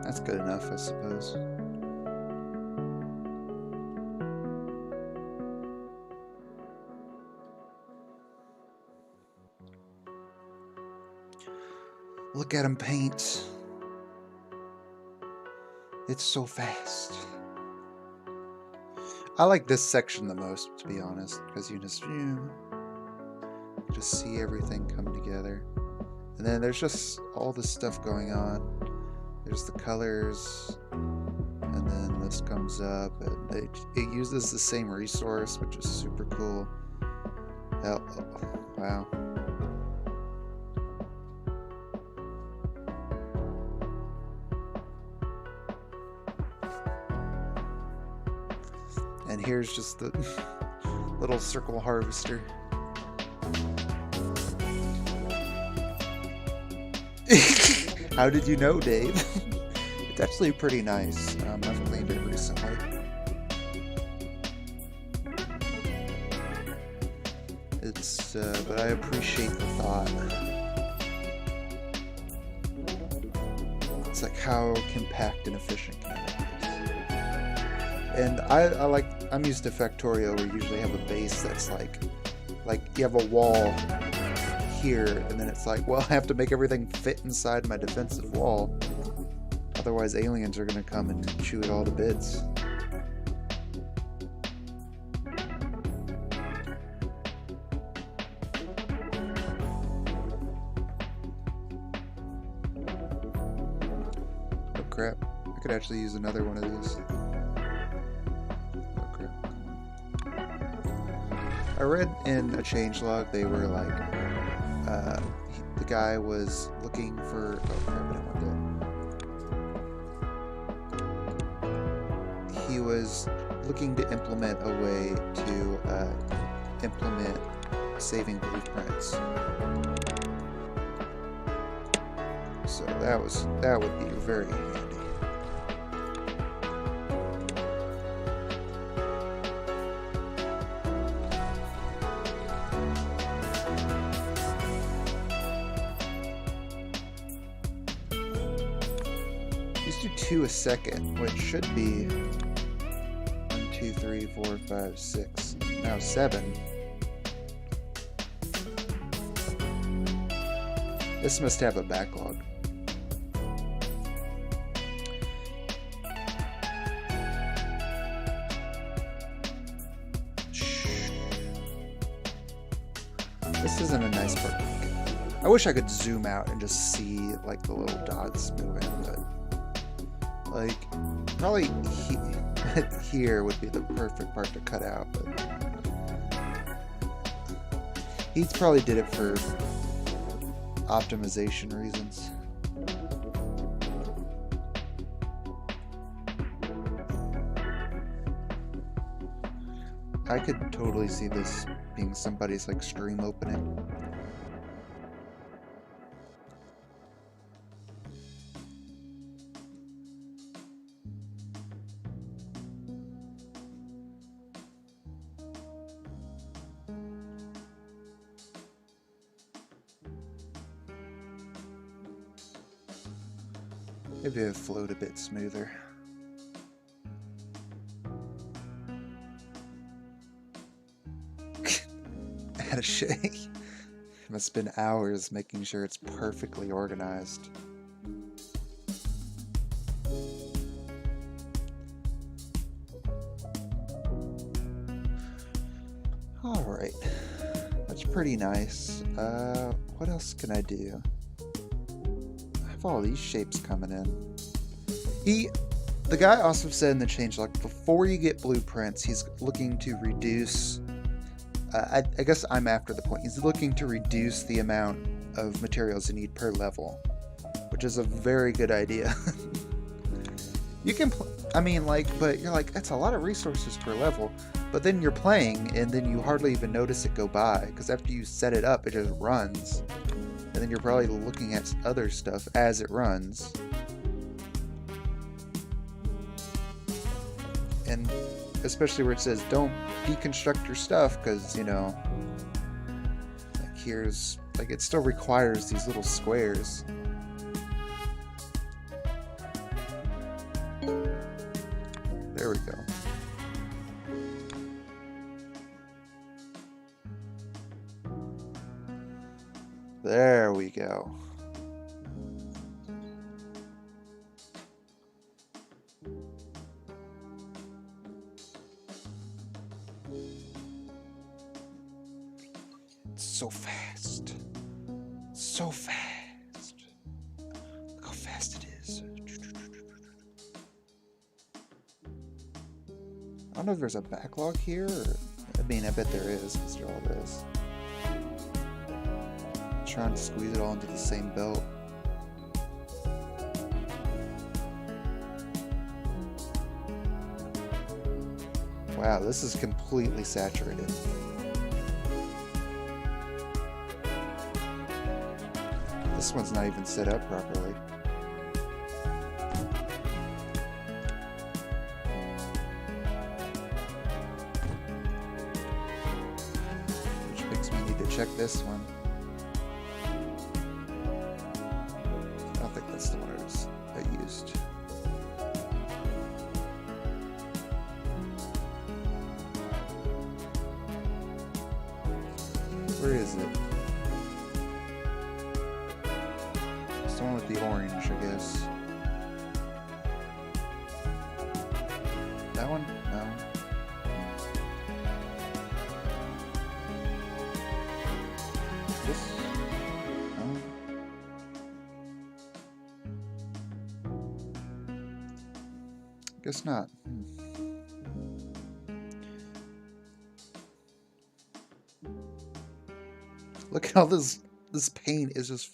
That's good enough, I suppose. Look at him paint. It's so fast. I like this section the most, to be honest, because you just see everything come together. And then there's just all this stuff going on. There's the colors, and then this comes up, and it uses the same resource, which is super cool. Oh, wow. And here's just the little circle harvester. How did you know, Dave? It's actually pretty nice. I've cleaned it recently. It's, but I appreciate the thought. It's like how compact and efficient can it be? And I'm used to Factorio where you usually have a base that's like you have a wall here, and then it's like, well, I have to make everything fit inside my defensive wall. Otherwise, aliens are going to come and chew it all to bits. Oh crap. I could actually use another one of these. Oh crap. I read in a changelog they were like, the guy was looking for. Oh crap, I didn't want that. He was looking to implement a way to implement saving blueprints. So that would be very handy. Just do 2 a second, which should be 1, 2, 3, 4, 5, 6. Now 7. This must have a backlog. This isn't a nice part. I wish I could zoom out and just see like the little dots moving, but like probably here would be the perfect part to cut out, but he probably did it for optimization reasons. I could totally see this being somebody's like stream opening. Maybe it flowed a bit smoother. Attaché. Must spend hours making sure it's perfectly organized. Alright. That's pretty nice. What else can I do? I have all these shapes coming in. The guy also said in the changelog, before you get blueprints, he's looking to reduce... I guess I'm after the point. He's looking to reduce the amount of materials you need per level, which is a very good idea. You can, I mean, like, but you're like, that's a lot of resources per level. But then you're playing, and then you hardly even notice it go by, because after you set it up, it just runs. And then you're probably looking at other stuff as it runs. And especially where it says, don't deconstruct your stuff, because, you know, like here's, like, it still requires these little squares. There we go. There we go. So fast. So fast. Look how fast it is. I don't know if there's a backlog here, or, I mean, I bet there is, because there all is. I'm trying to squeeze it all into the same belt. Wow, this is completely saturated. This one's not even set up properly. this one. I don't think that's the one I used. Where is it? It's the one with the orange, I guess. That one? No. This? No. Guess not. Look at all this paint is just,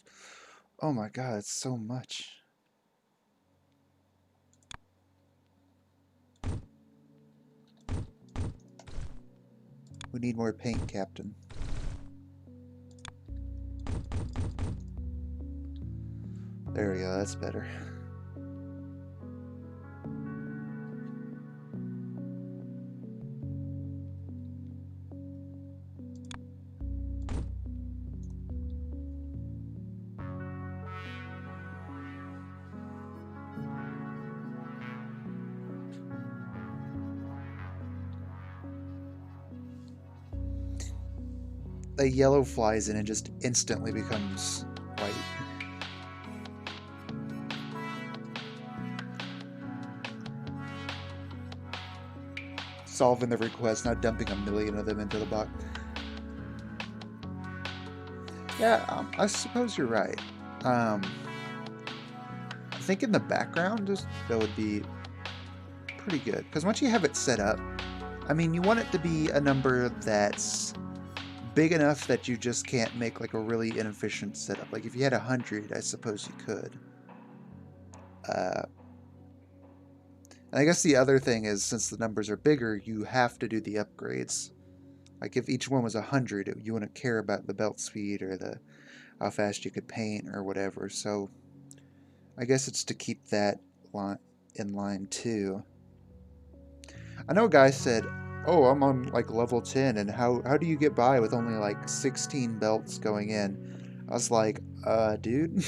oh my god, it's so much. We need more paint, Captain. There we go, that's better. The yellow flies in and just instantly becomes white. Solving the request, not dumping a million of them into the box. Yeah, I suppose you're right. I think in the background, that would be pretty good. Because once you have it set up, I mean, you want it to be a number that's big enough that you just can't make like a really inefficient setup. Like if you had 100, I suppose you could. And I guess the other thing is, since the numbers are bigger, you have to do the upgrades. Like if each one was 100, you wouldn't care about the belt speed or the how fast you could paint or whatever. So I guess it's to keep that in line too. I know a guy said, oh, I'm on like level 10, and how do you get by with only like 16 belts going in? I was like, dude.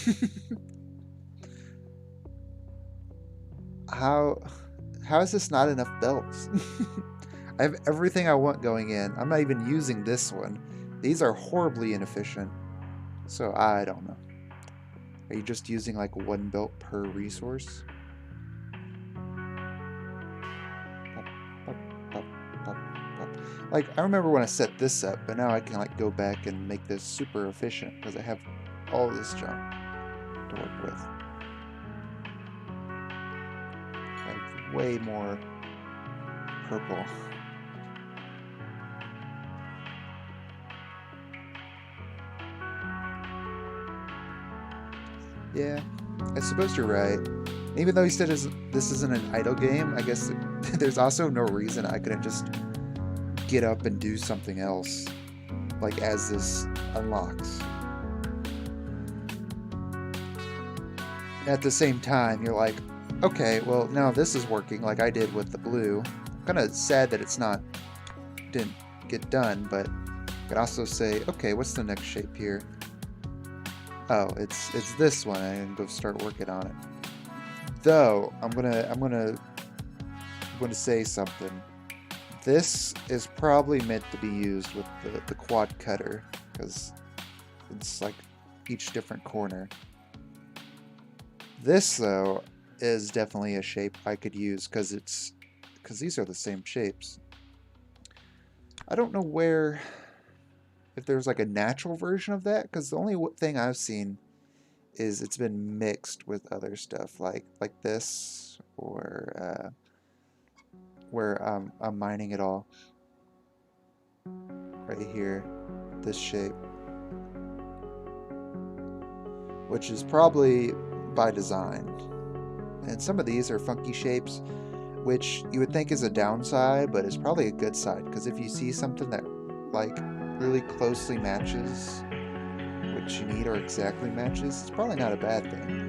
How is this not enough belts? I have everything I want going in. I'm not even using this one. These are horribly inefficient. So I don't know. Are you just using like one belt per resource? Like, I remember when I set this up, but now I can like go back and make this super efficient because I have all this junk to work with. I have way more purple. Yeah, I suppose you're right. Even though he said this isn't an idle game, I guess there's also no reason I couldn't just get up and do something else, like as this unlocks. At the same time, you're like, okay, well now this is working like I did with the blue. Kind of sad that didn't get done, but I could also say, okay, what's the next shape here? Oh, it's this one. I can go start working on it. Though I'm gonna say something. This is probably meant to be used with the quad cutter, because it's like each different corner. This though is definitely a shape I could use because these are the same shapes. I don't know if there's like a natural version of that, because the only thing I've seen is it's been mixed with other stuff like this, or where I'm mining it all right here, this shape, which is probably by design. And some of these are funky shapes, which you would think is a downside, but it's probably a good side, because if you see something that like really closely matches what you need or exactly matches, it's probably not a bad thing.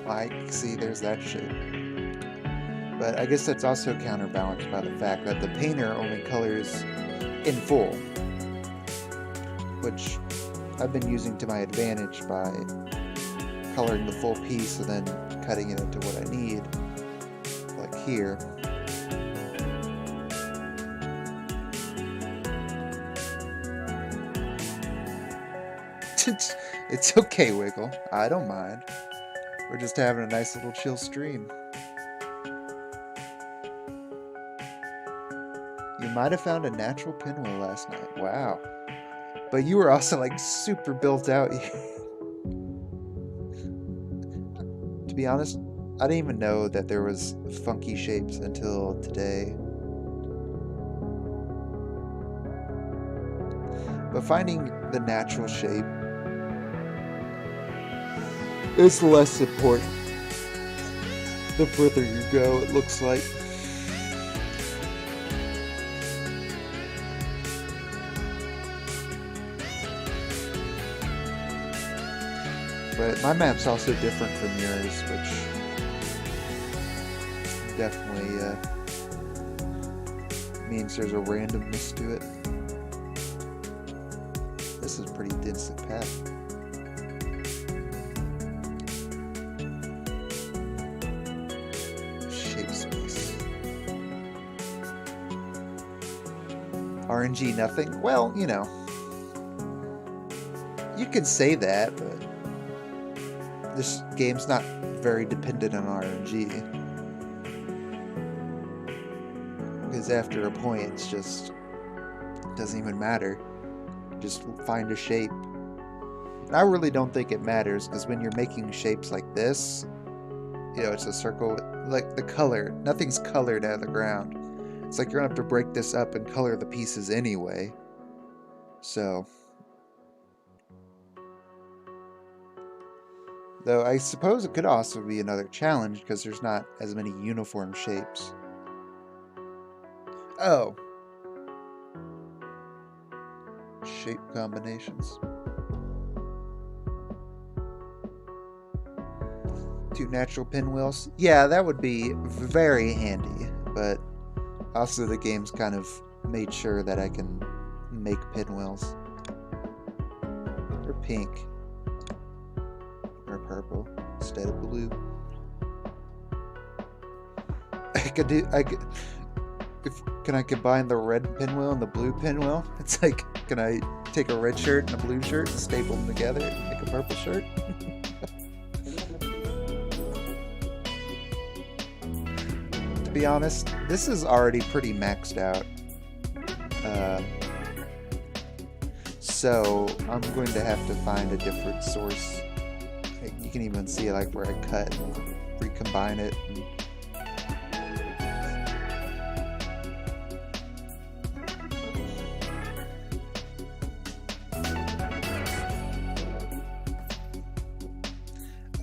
Like, see, there's that shape. But I guess that's also counterbalanced by the fact that the painter only colors in full, which I've been using to my advantage by coloring the full piece and then cutting it into what I need, like here. It's okay, Wiggle. I don't mind. We're just having a nice little chill stream. You might have found a natural pinwheel last night. Wow. But you were also like super built out. To be honest, I didn't even know that there was funky shapes until today. But finding the natural shape is less important the further you go, it looks like. But my map's also different from yours, which definitely means there's a randomness to it. This is pretty densely packed. Shape space. RNG nothing? Well, you know, you could say that, but this game's not very dependent on RNG. Because after a point, it's just, it doesn't even matter. Just find a shape. And I really don't think it matters, because when you're making shapes like this, you know, it's a circle, like the color, nothing's colored out of the ground. It's like you're gonna have to break this up and color the pieces anyway. So, though I suppose it could also be another challenge because there's not as many uniform shapes. Oh. Shape combinations. 2 natural pinwheels. Yeah, that would be very handy, but also the game's kind of made sure that I can make pinwheels. They're pink. Or purple instead of blue. Can I combine the red pinwheel and the blue pinwheel? It's like, can I take a red shirt and a blue shirt and staple them together and make a purple shirt? To be honest, this is already pretty maxed out. So I'm going to have to find a different source. You can even see like where I cut and recombine it.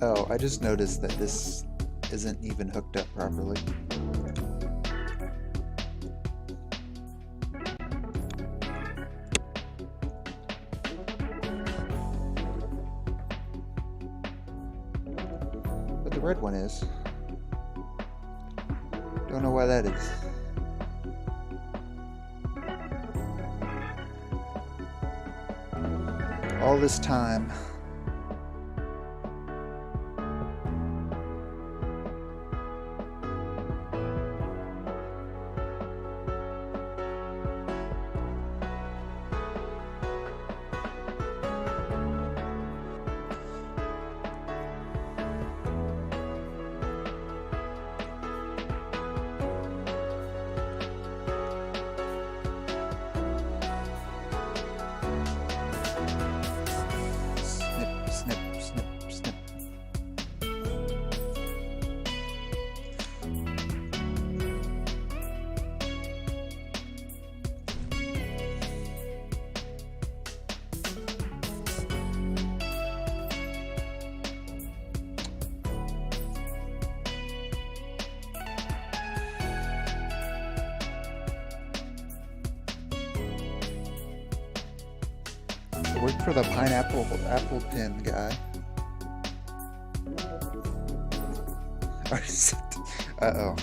Oh, I just noticed that this isn't even hooked up properly. But the red one is. Don't know why that is. All this time. Worked for the pineapple apple pin guy. Uh-oh.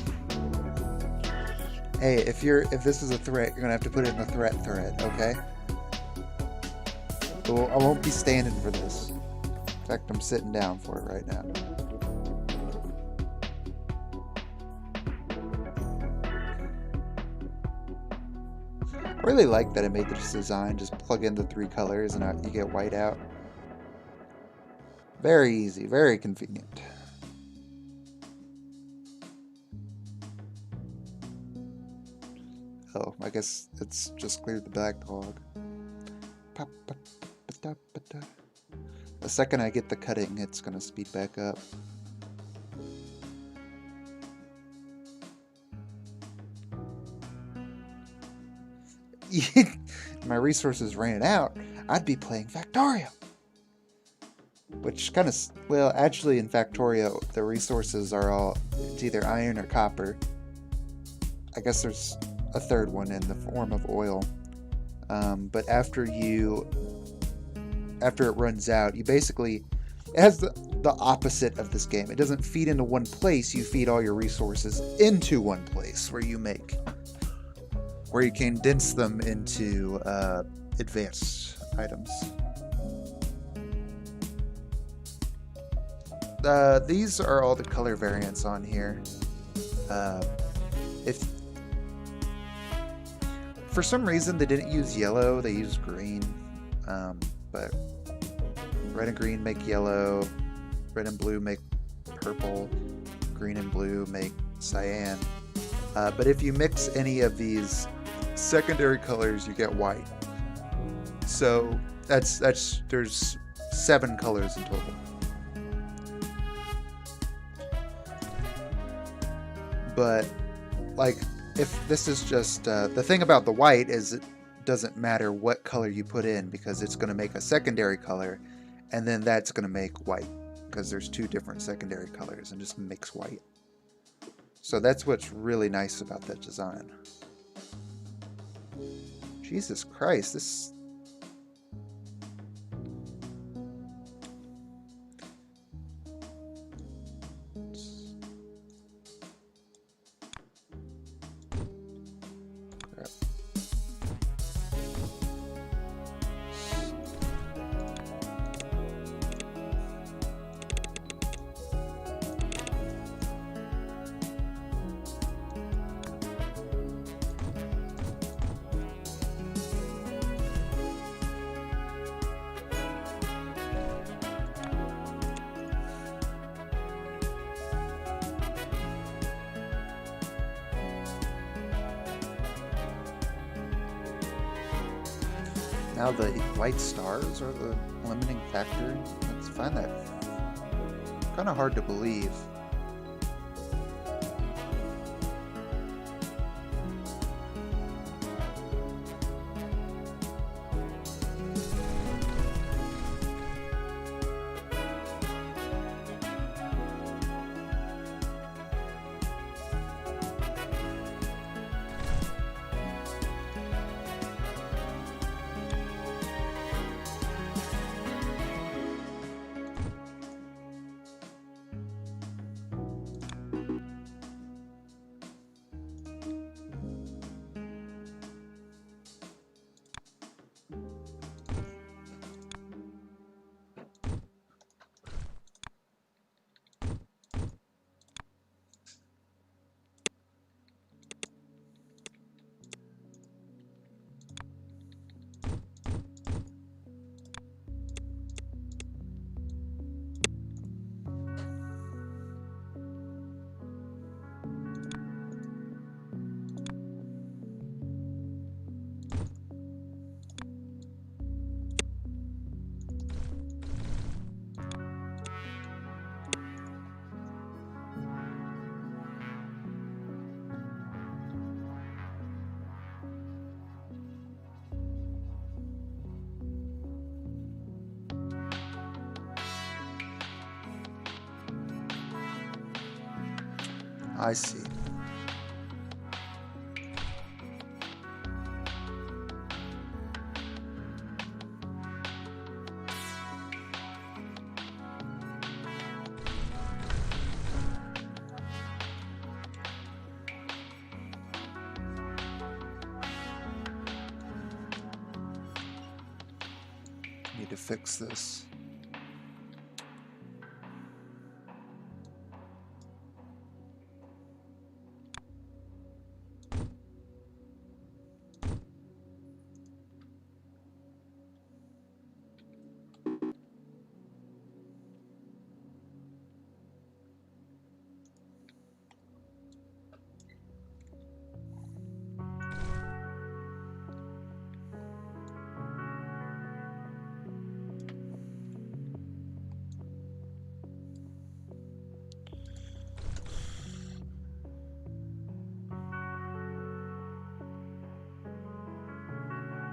Hey, if this is a threat, you're gonna have to put it in the threat thread, okay? I won't be standing for this. In fact, I'm sitting down for it right now. I really like that I made this design. Just plug in the 3 colors and you get white out. Very easy, very convenient. Oh, I guess it's just cleared the backlog. The second I get the cutting, it's gonna speed back up. My resources ran out, I'd be playing Factorio. Which kind of, well, actually in Factorio, the resources are all, it's either iron or copper. I guess there's a third one in the form of oil. But after it runs out, you basically, it has the opposite of this game. It doesn't feed into one place, you feed all your resources into one place where you condense them into advanced items. These are all the color variants on here. If for some reason they didn't use yellow, they used green, but red and green make yellow, red and blue make purple, green and blue make cyan. But if you mix any of these secondary colors, you get white. So there's 7 colors in total. But like, if this is just the thing about the white is it doesn't matter what color you put in, because it's going to make a secondary color, and then that's going to make white, because there's 2 different secondary colors and just mix white. So that's what's really nice about that design. Jesus Christ, this... Crap. Now the white stars are the limiting factor. I find that kind of hard to believe. I see. need to fix this.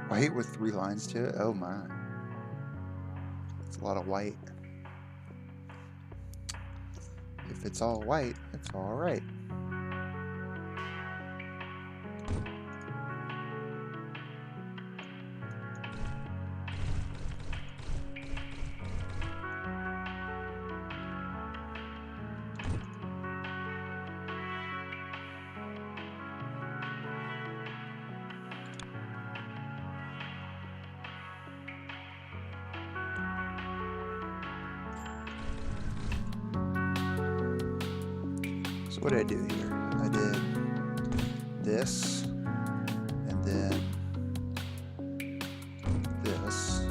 White with 3 lines to it? Oh my. It's a lot of white. If it's all white, it's all right. So what did I do here? I did this, and then this.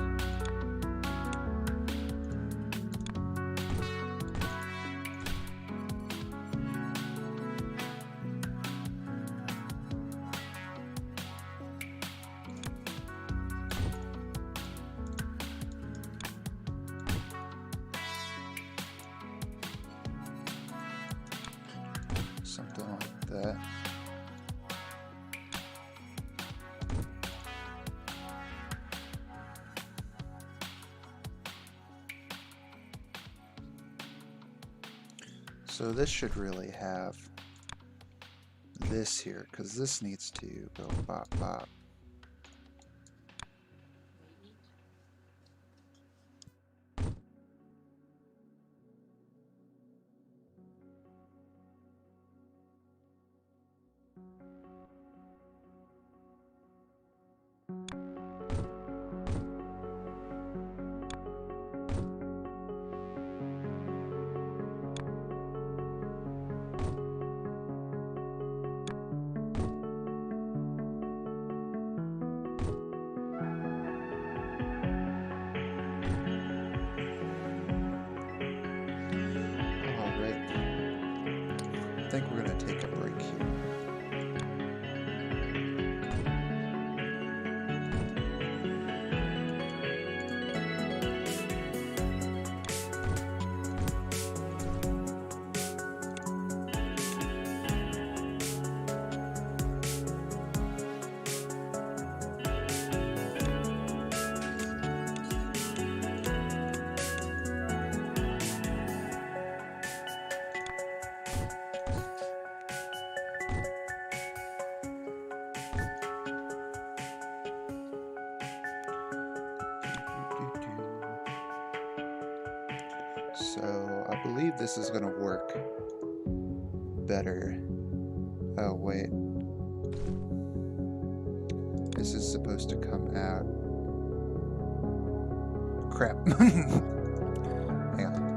Something like that. So this should really have this here, because this needs to go bop bop. I think we're going to take a break here. So I believe this is going to work better. Oh wait, this is supposed to come out. Crap. Hang on.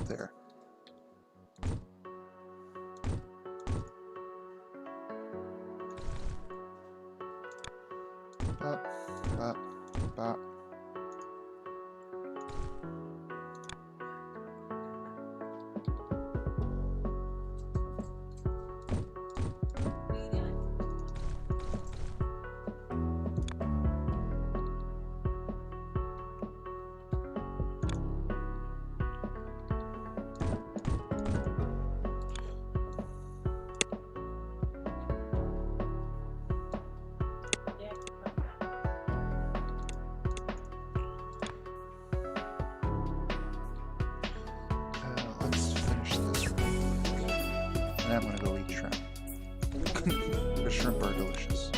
there. Bop, bop, bop. Let's finish this real quick. And I'm gonna go eat shrimp. The shrimp are delicious.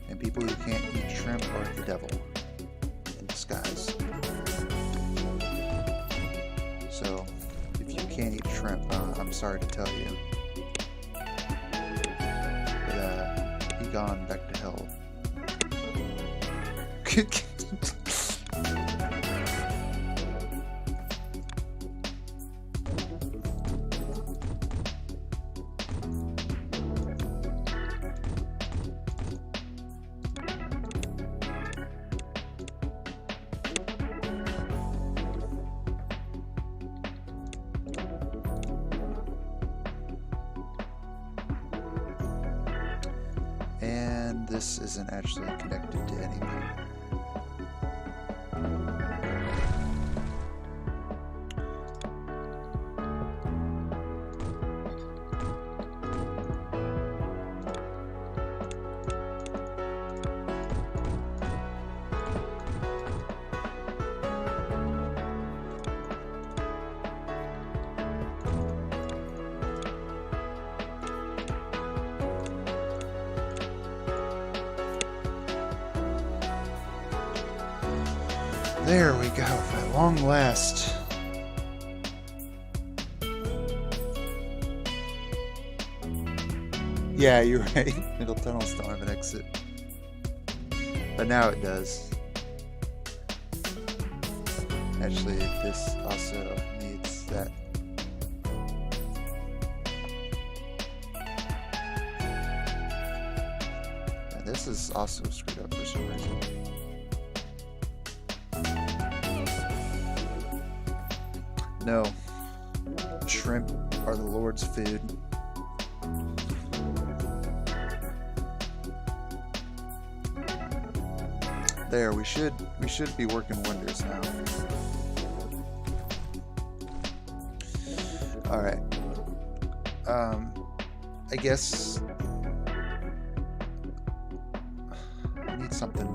And people who can't eat shrimp are the devil in disguise. So, if you can't eat shrimp, I'm sorry to tell you. But, be gone back to hell. And this isn't actually connected to anything. There we go, at long last. Yeah, you're right. Middle tunnels don't have an exit. But now it does. Actually, this also needs that. And this is also screwed up for some reason. No. Shrimp are the Lord's food. There, we should be working wonders now. Alright. I guess I need something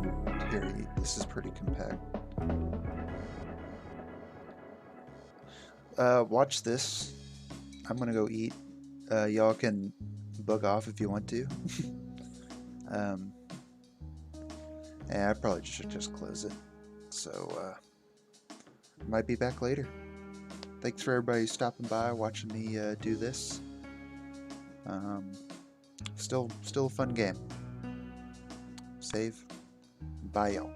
here to eat. This is pretty compact. Watch this. I'm gonna go eat. Y'all can bug off if you want to. Yeah, I probably should just close it. So, might be back later. Thanks for everybody stopping by, watching me do this. Still a fun game. Save. Bye, y'all.